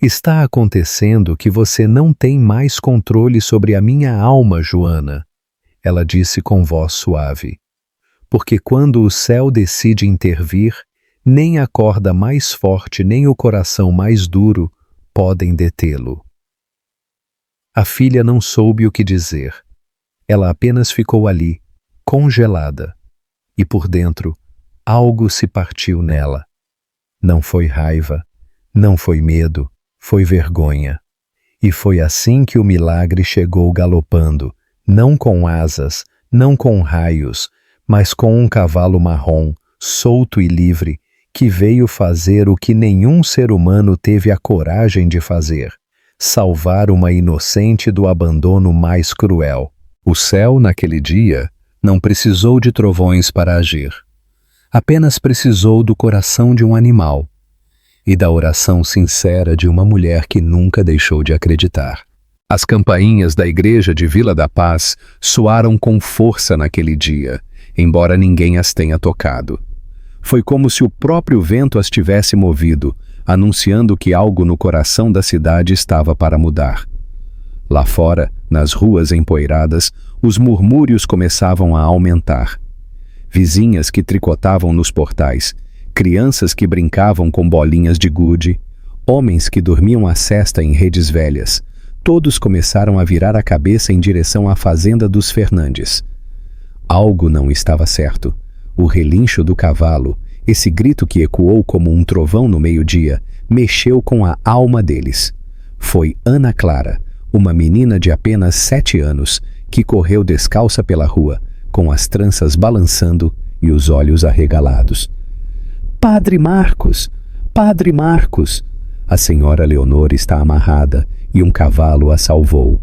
Está acontecendo que você não tem mais controle sobre a minha alma, Joana, ela disse com voz suave. Porque quando o céu decide intervir, nem a corda mais forte nem o coração mais duro podem detê-lo. A filha não soube o que dizer. Ela apenas ficou ali, congelada, e por dentro, algo se partiu nela. Não foi raiva, não foi medo, foi vergonha. E foi assim que o milagre chegou galopando, não com asas, não com raios, mas com um cavalo marrom, solto e livre, que veio fazer o que nenhum ser humano teve a coragem de fazer: salvar uma inocente do abandono mais cruel. O céu, naquele dia, não precisou de trovões para agir. Apenas precisou do coração de um animal e da oração sincera de uma mulher que nunca deixou de acreditar. As campainhas da igreja de Vila da Paz soaram com força naquele dia, embora ninguém as tenha tocado. Foi como se o próprio vento as tivesse movido, anunciando que algo no coração da cidade estava para mudar. Lá fora, nas ruas empoeiradas, os murmúrios começavam a aumentar. Vizinhas que tricotavam nos portais, crianças que brincavam com bolinhas de gude, homens que dormiam a sesta em redes velhas, todos começaram a virar a cabeça em direção à fazenda dos Fernandes. Algo não estava certo. O relincho do cavalo, esse grito que ecoou como um trovão no meio-dia, mexeu com a alma deles. Foi Ana Clara, uma menina de apenas 7 anos, que correu descalça pela rua, com as tranças balançando e os olhos arregalados. Padre Marcos! Padre Marcos! A senhora Leonor está amarrada e um cavalo a salvou.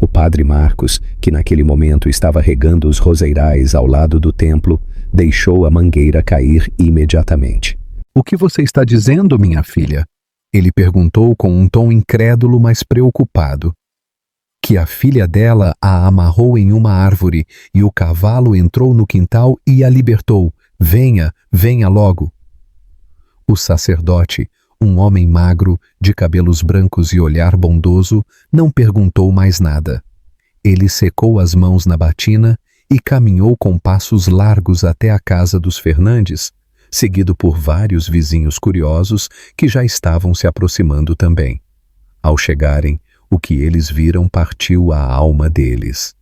O padre Marcos, que naquele momento estava regando os roseirais ao lado do templo, deixou a mangueira cair imediatamente. O que você está dizendo, minha filha? Ele perguntou com um tom incrédulo, mas preocupado. Que a filha dela a amarrou em uma árvore e o cavalo entrou no quintal e a libertou. Venha, venha logo. O sacerdote, um homem magro, de cabelos brancos e olhar bondoso, não perguntou mais nada. Ele secou as mãos na batina e caminhou com passos largos até a casa dos Fernandes, seguido por vários vizinhos curiosos que já estavam se aproximando também. Ao chegarem, o que eles viram partiu a alma deles.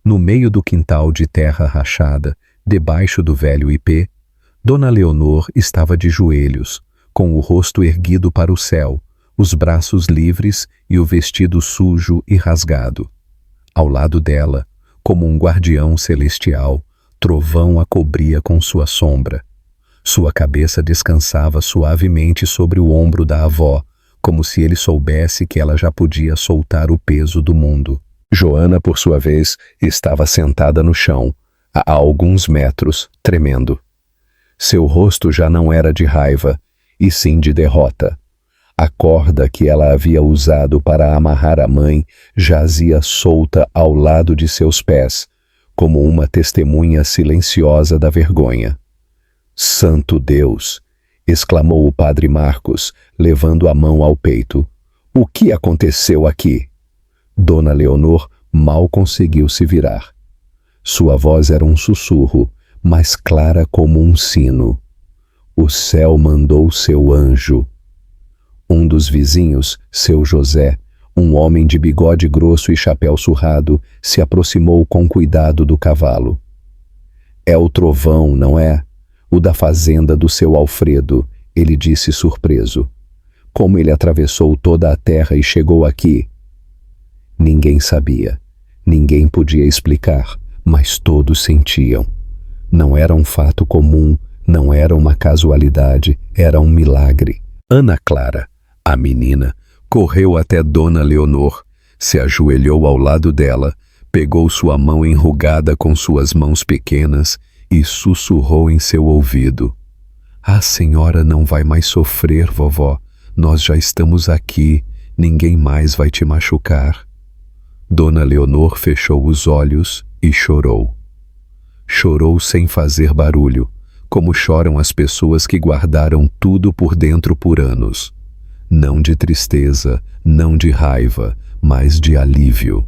No meio do quintal de terra rachada, debaixo do velho ipê, Dona Leonor estava de joelhos, com o rosto erguido para o céu, os braços livres e o vestido sujo e rasgado. Ao lado dela, como um guardião celestial, Trovão a cobria com sua sombra. Sua cabeça descansava suavemente sobre o ombro da avó, como se ele soubesse que ela já podia soltar o peso do mundo. Joana, por sua vez, estava sentada no chão, a alguns metros, tremendo. Seu rosto já não era de raiva, e sim de derrota. A corda que ela havia usado para amarrar a mãe jazia solta ao lado de seus pés, como uma testemunha silenciosa da vergonha. «Santo Deus!» exclamou o padre Marcos, levando a mão ao peito. «O que aconteceu aqui?» Dona Leonor mal conseguiu se virar. Sua voz era um sussurro, mas clara como um sino. «O céu mandou seu anjo». Um dos vizinhos, seu José, um homem de bigode grosso e chapéu surrado, se aproximou com cuidado do cavalo. «É o Trovão, não é? O da fazenda do seu Alfredo», ele disse surpreso. «Como ele atravessou toda a terra e chegou aqui?» Ninguém sabia, ninguém podia explicar, mas todos sentiam. Não era um fato comum, não era uma casualidade, era um milagre. Ana Clara, a menina, correu até Dona Leonor, se ajoelhou ao lado dela, pegou sua mão enrugada com suas mãos pequenas e sussurrou em seu ouvido. «A senhora não vai mais sofrer, vovó. Nós já estamos aqui. Ninguém mais vai te machucar». Dona Leonor fechou os olhos e chorou. Chorou sem fazer barulho, como choram as pessoas que guardaram tudo por dentro por anos. Não de tristeza, não de raiva, mas de alívio.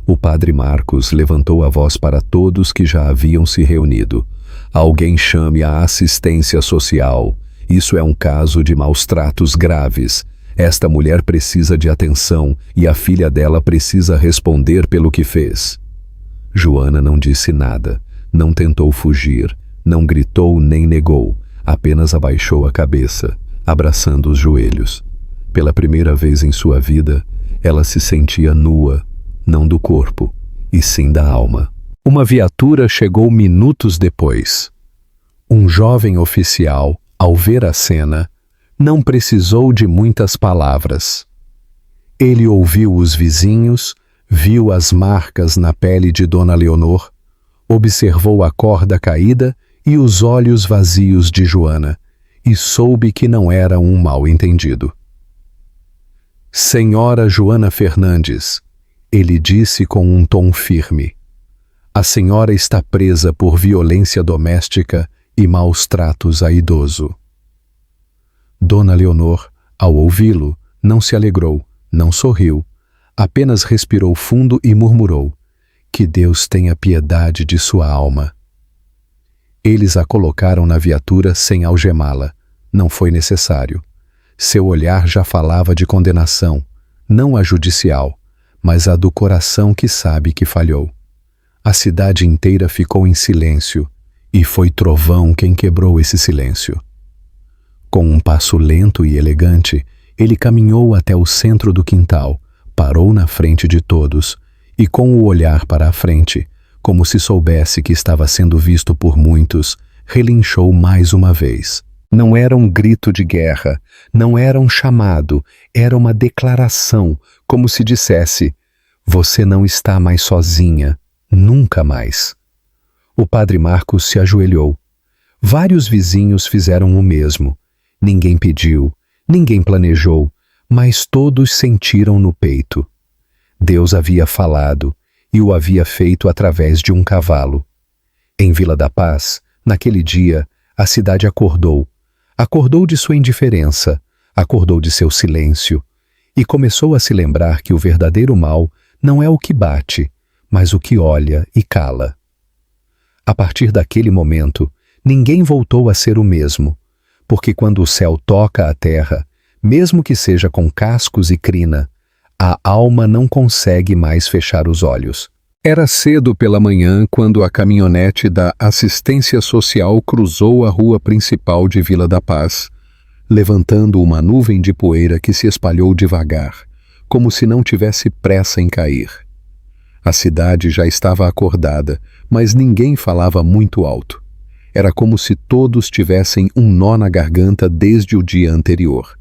O padre Marcos levantou a voz para todos que já haviam se reunido. Alguém chame a assistência social. Isso é um caso de maus-tratos graves. Esta mulher precisa de atenção e a filha dela precisa responder pelo que fez. Joana não disse nada, não tentou fugir, não gritou nem negou, apenas abaixou a cabeça, abraçando os joelhos. Pela primeira vez em sua vida, ela se sentia nua, não do corpo, e sim da alma. Uma viatura chegou minutos depois. Um jovem oficial, ao ver a cena, não precisou de muitas palavras. Ele ouviu os vizinhos, viu as marcas na pele de Dona Leonor, observou a corda caída e os olhos vazios de Joana, e soube que não era um mal-entendido. Senhora Joana Fernandes, ele disse com um tom firme, a senhora está presa por violência doméstica e maus tratos a idoso. Dona Leonor, ao ouvi-lo, não se alegrou, não sorriu, apenas respirou fundo e murmurou, que Deus tenha piedade de sua alma. Eles a colocaram na viatura sem algemá-la. Não foi necessário. Seu olhar já falava de condenação, não a judicial, mas a do coração que sabe que falhou. A cidade inteira ficou em silêncio, e foi Trovão quem quebrou esse silêncio. Com um passo lento e elegante, ele caminhou até o centro do quintal, parou na frente de todos e, com o olhar para a frente, como se soubesse que estava sendo visto por muitos, relinchou mais uma vez. Não era um grito de guerra, não era um chamado, era uma declaração, como se dissesse: você não está mais sozinha, nunca mais. O padre Marcos se ajoelhou. Vários vizinhos fizeram o mesmo. Ninguém pediu, ninguém planejou, mas todos sentiram no peito. Deus havia falado e o havia feito através de um cavalo. Em Vila da Paz, naquele dia, a cidade acordou. Acordou de sua indiferença, acordou de seu silêncio e começou a se lembrar que o verdadeiro mal não é o que bate, mas o que olha e cala. A partir daquele momento, ninguém voltou a ser o mesmo, porque quando o céu toca a terra, mesmo que seja com cascos e crina, a alma não consegue mais fechar os olhos. Era cedo pela manhã quando a caminhonete da assistência social cruzou a rua principal de Vila da Paz, levantando uma nuvem de poeira que se espalhou devagar, como se não tivesse pressa em cair. A cidade já estava acordada, mas ninguém falava muito alto. Era como se todos tivessem um nó na garganta desde o dia anterior.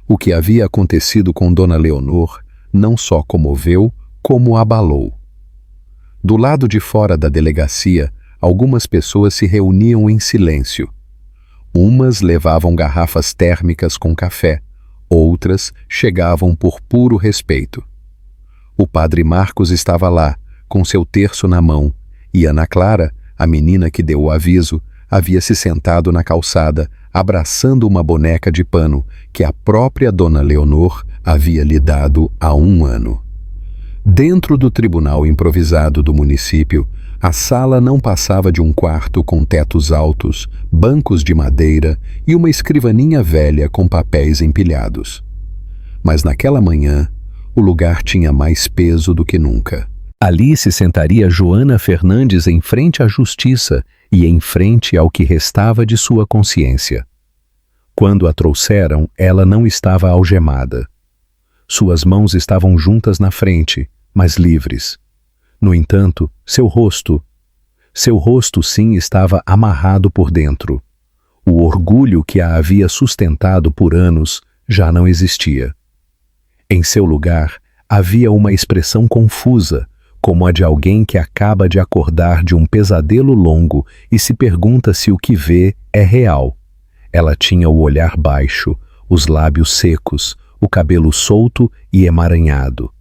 O que havia acontecido com Dona Leonor não só comoveu, como abalou. Do lado de fora da delegacia, algumas pessoas se reuniam em silêncio. Umas levavam garrafas térmicas com café, outras chegavam por puro respeito. O padre Marcos estava lá, com seu terço na mão, e Ana Clara, a menina que deu o aviso, havia se sentado na calçada, abraçando uma boneca de pano que a própria Dona Leonor havia lhe dado há 1 ano. Dentro do tribunal improvisado do município, a sala não passava de um quarto com tetos altos, bancos de madeira e uma escrivaninha velha com papéis empilhados. Mas naquela manhã, o lugar tinha mais peso do que nunca. Ali se sentaria Joana Fernandes em frente à justiça e em frente ao que restava de sua consciência. Quando a trouxeram, ela não estava algemada. Suas mãos estavam juntas na frente, mas livres. No entanto, seu rosto sim estava amarrado por dentro. O orgulho que a havia sustentado por anos já não existia. Em seu lugar, havia uma expressão confusa, como a de alguém que acaba de acordar de um pesadelo longo e se pergunta se o que vê é real. Ela tinha o olhar baixo, os lábios secos, o cabelo solto e emaranhado.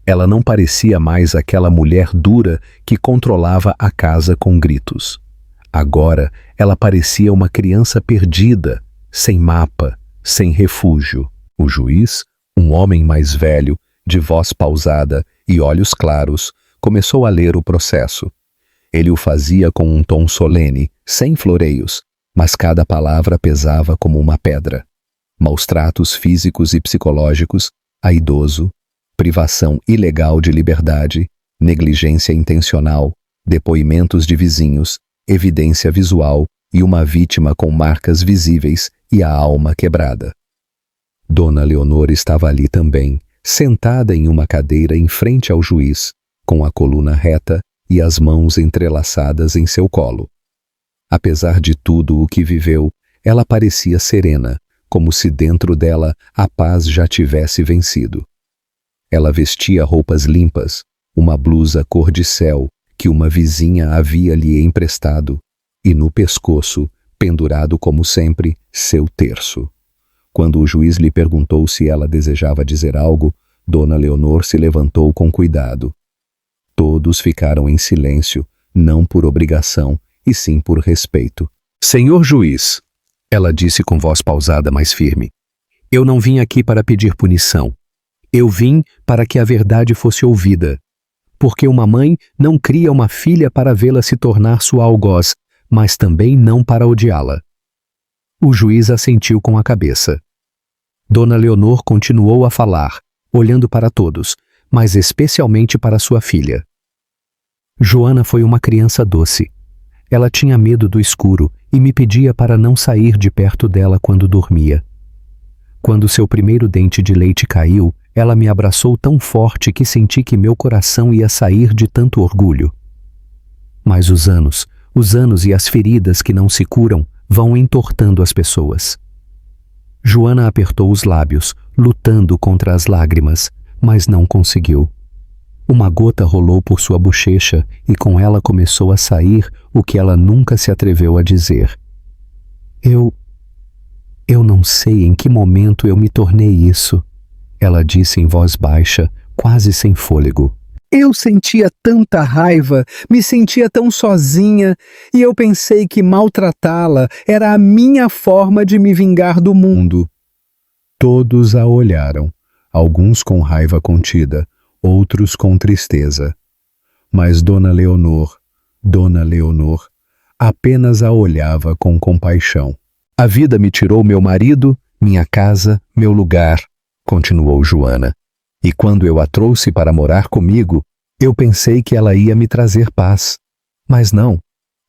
Ela não parecia mais aquela mulher dura que controlava a casa com gritos. Agora ela parecia uma criança perdida, sem mapa, sem refúgio. O juiz, um homem mais velho, de voz pausada e olhos claros, começou a ler o processo. Ele o fazia com um tom solene, sem floreios, mas cada palavra pesava como uma pedra. Maus tratos físicos e psicológicos a idoso, privação ilegal de liberdade, negligência intencional, depoimentos de vizinhos, evidência visual e uma vítima com marcas visíveis e a alma quebrada. Dona Leonor estava ali também, sentada em uma cadeira em frente ao juiz, com a coluna reta e as mãos entrelaçadas em seu colo. Apesar de tudo o que viveu, ela parecia serena, como se dentro dela a paz já tivesse vencido. Ela vestia roupas limpas, uma blusa cor de céu que uma vizinha havia lhe emprestado, e no pescoço, pendurado como sempre, seu terço. Quando o juiz lhe perguntou se ela desejava dizer algo, Dona Leonor se levantou com cuidado. Todos ficaram em silêncio, não por obrigação, e sim por respeito. Senhor juiz, ela disse com voz pausada, mas firme, eu não vim aqui para pedir punição. Eu vim para que a verdade fosse ouvida. Porque uma mãe não cria uma filha para vê-la se tornar sua algoz, mas também não para odiá-la. O juiz assentiu com a cabeça. Dona Leonor continuou a falar, olhando para todos, mas especialmente para sua filha. Joana foi uma criança doce. Ela tinha medo do escuro e me pedia para não sair de perto dela quando dormia. Quando seu primeiro dente de leite caiu, ela me abraçou tão forte que senti que meu coração ia sair de tanto orgulho. Mas os anos e as feridas que não se curam vão entortando as pessoas. Joana apertou os lábios, lutando contra as lágrimas, mas não conseguiu. Uma gota rolou por sua bochecha e com ela começou a sair o que ela nunca se atreveu a dizer. Eu não sei em que momento eu me tornei isso, ela disse em voz baixa, quase sem fôlego. Eu sentia tanta raiva, me sentia tão sozinha, e eu pensei que maltratá-la era a minha forma de me vingar do mundo. Todos a olharam, alguns com raiva contida, outros com tristeza. Mas Dona Leonor, apenas a olhava com compaixão. A vida me tirou meu marido, minha casa, meu lugar, continuou Joana. E quando eu a trouxe para morar comigo, eu pensei que ela ia me trazer paz. Mas não,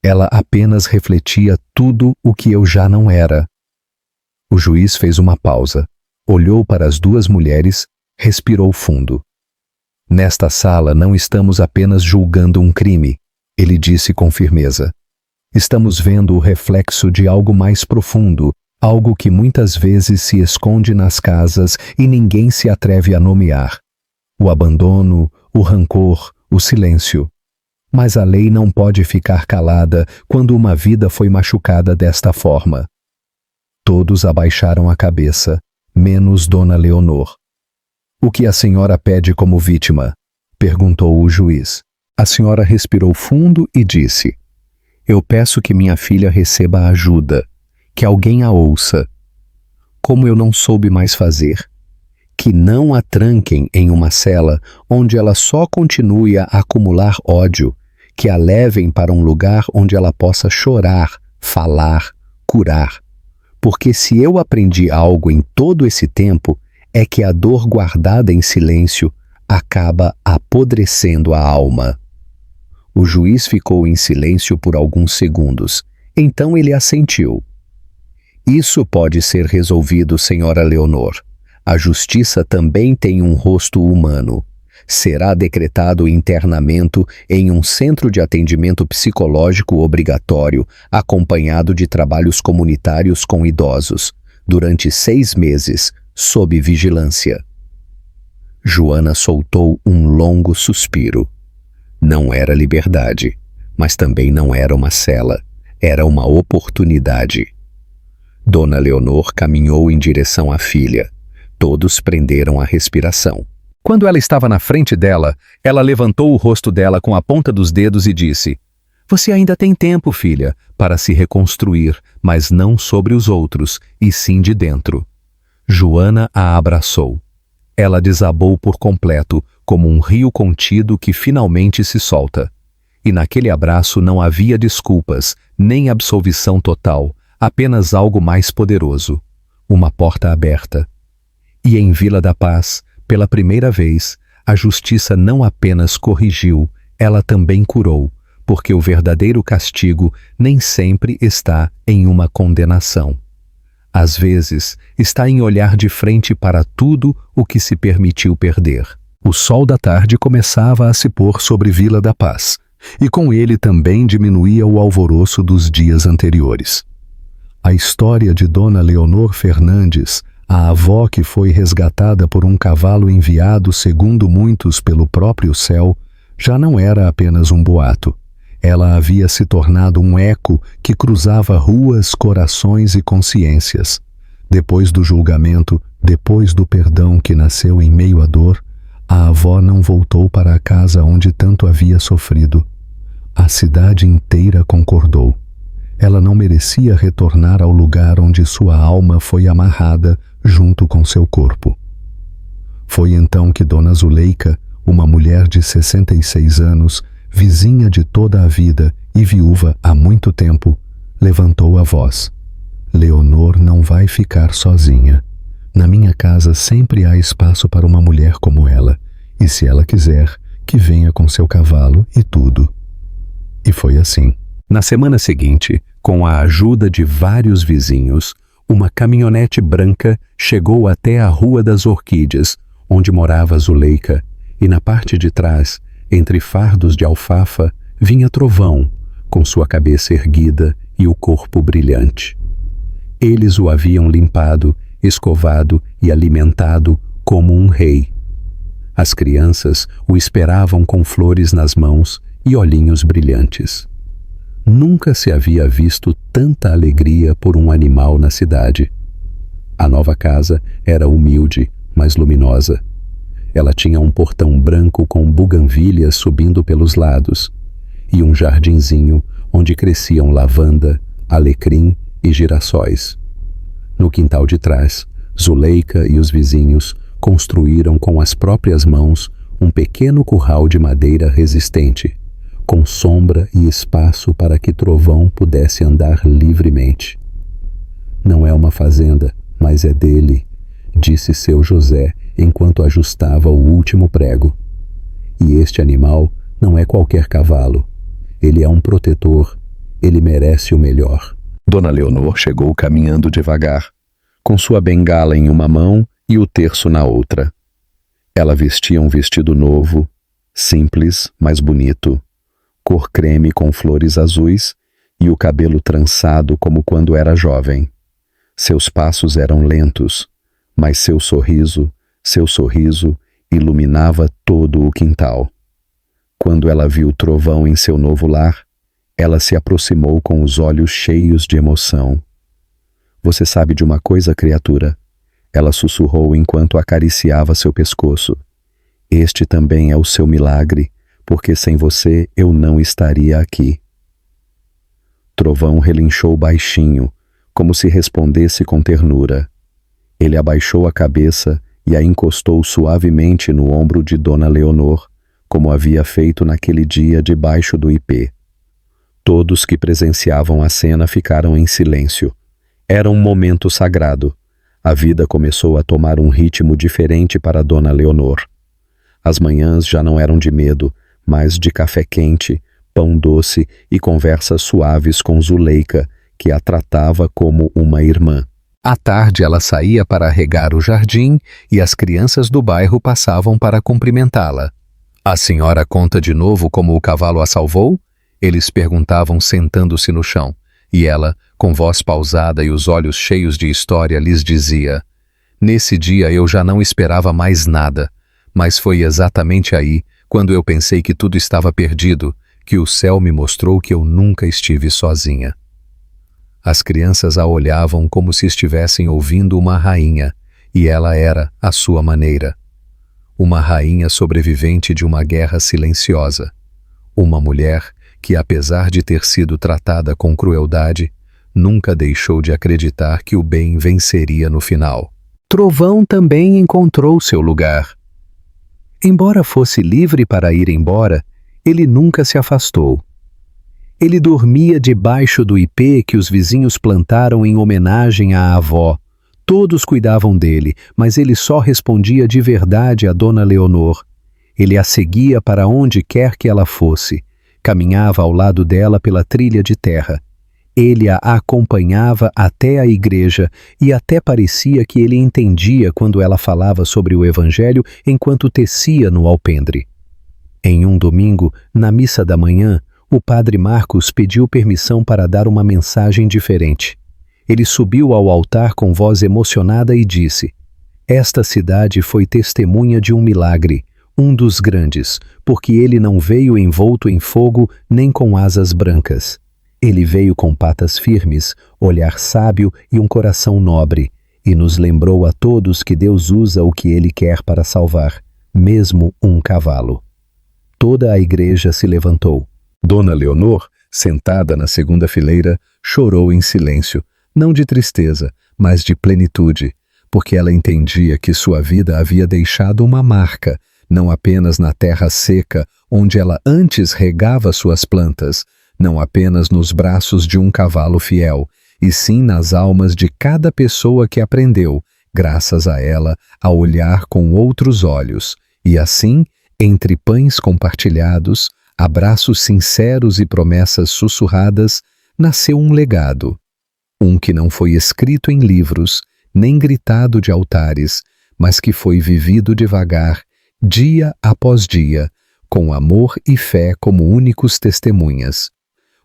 ela apenas refletia tudo o que eu já não era. O juiz fez uma pausa, olhou para as duas mulheres, respirou fundo. Nesta sala não estamos apenas julgando um crime, ele disse com firmeza. Estamos vendo o reflexo de algo mais profundo, algo que muitas vezes se esconde nas casas e ninguém se atreve a nomear. O abandono, o rancor, o silêncio. Mas a lei não pode ficar calada quando uma vida foi machucada desta forma. Todos abaixaram a cabeça, menos Dona Leonor. O que a senhora pede como vítima? Perguntou o juiz. A senhora respirou fundo e disse: eu peço que minha filha receba ajuda, que alguém a ouça. Como eu não soube mais fazer, que não a tranquem em uma cela onde ela só continue a acumular ódio, que a levem para um lugar onde ela possa chorar, falar, curar. Porque se eu aprendi algo em todo esse tempo, é que a dor guardada em silêncio acaba apodrecendo a alma. O juiz ficou em silêncio por alguns segundos. Então ele assentiu. Isso pode ser resolvido, senhora Leonor. A justiça também tem um rosto humano. Será decretado internamento em um centro de atendimento psicológico obrigatório, acompanhado de trabalhos comunitários com idosos, durante 6 meses, sob vigilância. Joana soltou um longo suspiro. Não era liberdade, mas também não era uma cela, era uma oportunidade. Dona Leonor caminhou em direção à filha. Todos prenderam a respiração. Quando ela estava na frente dela, ela levantou o rosto dela com a ponta dos dedos e disse: "Você ainda tem tempo, filha, para se reconstruir, mas não sobre os outros, e sim de dentro." Joana a abraçou. Ela desabou por completo, como um rio contido que finalmente se solta. E naquele abraço não havia desculpas, nem absolvição total, apenas algo mais poderoso: uma porta aberta. E em Vila da Paz, pela primeira vez, a justiça não apenas corrigiu, ela também curou, porque o verdadeiro castigo nem sempre está em uma condenação. Às vezes, está em olhar de frente para tudo o que se permitiu perder. O sol da tarde começava a se pôr sobre Vila da Paz, e com ele também diminuía o alvoroço dos dias anteriores. A história de Dona Leonor Fernandes, a avó que foi resgatada por um cavalo enviado, segundo muitos, pelo próprio céu, já não era apenas um boato. Ela havia se tornado um eco que cruzava ruas, corações e consciências. Depois do julgamento, depois do perdão que nasceu em meio à dor, a avó não voltou para a casa onde tanto havia sofrido. A cidade inteira concordou. Ela não merecia retornar ao lugar onde sua alma foi amarrada junto com seu corpo. Foi então que Dona Zuleika, uma mulher de 66 anos, vizinha de toda a vida e viúva há muito tempo, levantou a voz: "Leonor não vai ficar sozinha. Na minha casa sempre há espaço para uma mulher como ela, e se ela quiser, que venha com seu cavalo e tudo." E foi assim. Na semana seguinte, com a ajuda de vários vizinhos, uma caminhonete branca chegou até a Rua das Orquídeas, onde morava Zuleika, e na parte de trás, entre fardos de alfafa, vinha Trovão, com sua cabeça erguida e o corpo brilhante. Eles o haviam limpado, escovado e alimentado como um rei. As crianças o esperavam com flores nas mãos e olhinhos brilhantes. Nunca se havia visto tanta alegria por um animal na cidade. A nova casa era humilde, mas luminosa. Ela tinha um portão branco com buganvílias subindo pelos lados e um jardinzinho onde cresciam lavanda, alecrim e girassóis. No quintal de trás, Zuleika e os vizinhos construíram com as próprias mãos um pequeno curral de madeira resistente, com sombra e espaço para que Trovão pudesse andar livremente. "Não é uma fazenda, mas é dele", disse seu José enquanto ajustava o último prego. "E este animal não é qualquer cavalo. Ele é um protetor. Ele merece o melhor." Dona Leonor chegou caminhando devagar, com sua bengala em uma mão e o terço na outra. Ela vestia um vestido novo, simples, mas bonito, cor creme com flores azuis e o cabelo trançado como quando era jovem. Seus passos eram lentos, mas seu sorriso iluminava todo o quintal. Quando ela viu Trovão em seu novo lar, ela se aproximou com os olhos cheios de emoção. "Você sabe de uma coisa, criatura?" Ela sussurrou enquanto acariciava seu pescoço. "Este também é o seu milagre, porque sem você eu não estaria aqui." Trovão relinchou baixinho, como se respondesse com ternura. Ele abaixou a cabeça e a encostou suavemente no ombro de Dona Leonor, como havia feito naquele dia debaixo do ipê. Todos que presenciavam a cena ficaram em silêncio. Era um momento sagrado. A vida começou a tomar um ritmo diferente para Dona Leonor. As manhãs já não eram de medo, mas de café quente, pão doce e conversas suaves com Zuleika, que a tratava como uma irmã. À tarde ela saía para regar o jardim e as crianças do bairro passavam para cumprimentá-la. "A senhora conta de novo como o cavalo a salvou?" Eles perguntavam sentando-se no chão, e ela, com voz pausada e os olhos cheios de história, lhes dizia: "Nesse dia eu já não esperava mais nada, mas foi exatamente aí, quando eu pensei que tudo estava perdido, que o céu me mostrou que eu nunca estive sozinha." As crianças a olhavam como se estivessem ouvindo uma rainha, e ela era a sua maneira. uma rainha sobrevivente de uma guerra silenciosa, uma mulher que, apesar de ter sido tratada com crueldade, nunca deixou de acreditar que o bem venceria no final. Trovão também encontrou seu lugar. Embora fosse livre para ir embora, ele nunca se afastou. Ele dormia debaixo do ipê que os vizinhos plantaram em homenagem à avó. Todos cuidavam dele, mas ele só respondia de verdade a Dona Leonor. Ele a seguia para onde quer que ela fosse. Caminhava ao lado dela pela trilha de terra. Ele a acompanhava até a igreja e até parecia que ele entendia quando ela falava sobre o Evangelho enquanto tecia no alpendre. Em um domingo, na missa da manhã, o padre Marcos pediu permissão para dar uma mensagem diferente. Ele subiu ao altar com voz emocionada e disse: "Esta cidade foi testemunha de um milagre, um dos grandes, porque ele não veio envolto em fogo nem com asas brancas. Ele veio com patas firmes, olhar sábio e um coração nobre, e nos lembrou a todos que Deus usa o que ele quer para salvar, mesmo um cavalo." Toda a igreja se levantou. Dona Leonor, sentada na segunda fileira, chorou em silêncio, não de tristeza, mas de plenitude, porque ela entendia que sua vida havia deixado uma marca, não apenas na terra seca, onde ela antes regava suas plantas, não apenas nos braços de um cavalo fiel, e sim nas almas de cada pessoa que aprendeu, graças a ela, a olhar com outros olhos, e assim, entre pães compartilhados, abraços sinceros e promessas sussurradas, nasceu um legado. Um que não foi escrito em livros, nem gritado de altares, mas que foi vivido devagar, dia após dia, com amor e fé como únicos testemunhas.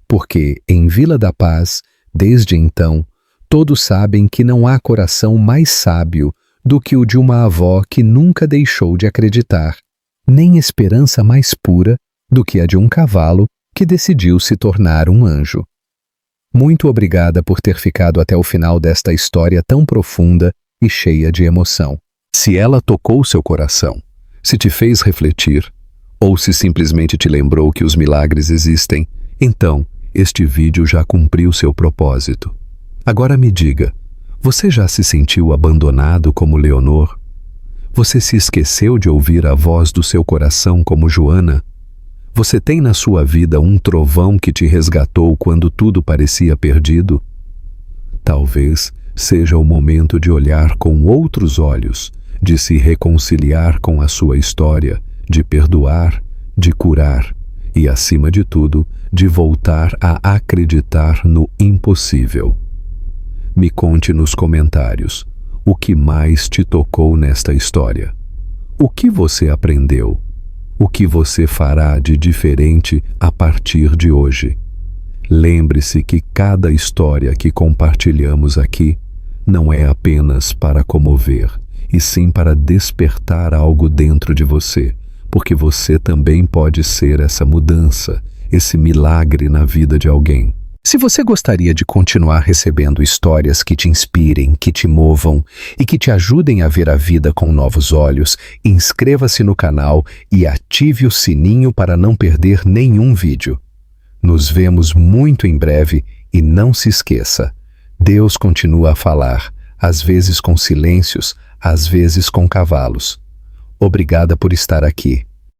Porque, em Vila da Paz, desde então, todos sabem que não há coração mais sábio do que o de uma avó que nunca deixou de acreditar, nem esperança mais pura do que a de um cavalo que decidiu se tornar um anjo. Muito obrigada por ter ficado até o final desta história tão profunda e cheia de emoção. Se ela tocou seu coração, se te fez refletir, ou se simplesmente te lembrou que os milagres existem, então este vídeo já cumpriu seu propósito. Agora me diga, você já se sentiu abandonado como Leonor? Você se esqueceu de ouvir a voz do seu coração como Joana? Você tem na sua vida um trovão que te resgatou quando tudo parecia perdido? Talvez seja o momento de olhar com outros olhos, de se reconciliar com a sua história, de perdoar, de curar e, acima de tudo, de voltar a acreditar no impossível. Me conte nos comentários o que mais te tocou nesta história. O que você aprendeu? O que você fará de diferente a partir de hoje? Lembre-se que cada história que compartilhamos aqui não é apenas para comover, e sim para despertar algo dentro de você, porque você também pode ser essa mudança, esse milagre na vida de alguém. Se você gostaria de continuar recebendo histórias que te inspirem, que te movam e que te ajudem a ver a vida com novos olhos, inscreva-se no canal e ative o sininho para não perder nenhum vídeo. Nos vemos muito em breve e não se esqueça, Deus continua a falar, às vezes com silêncios, às vezes com cavalos. Obrigada por estar aqui.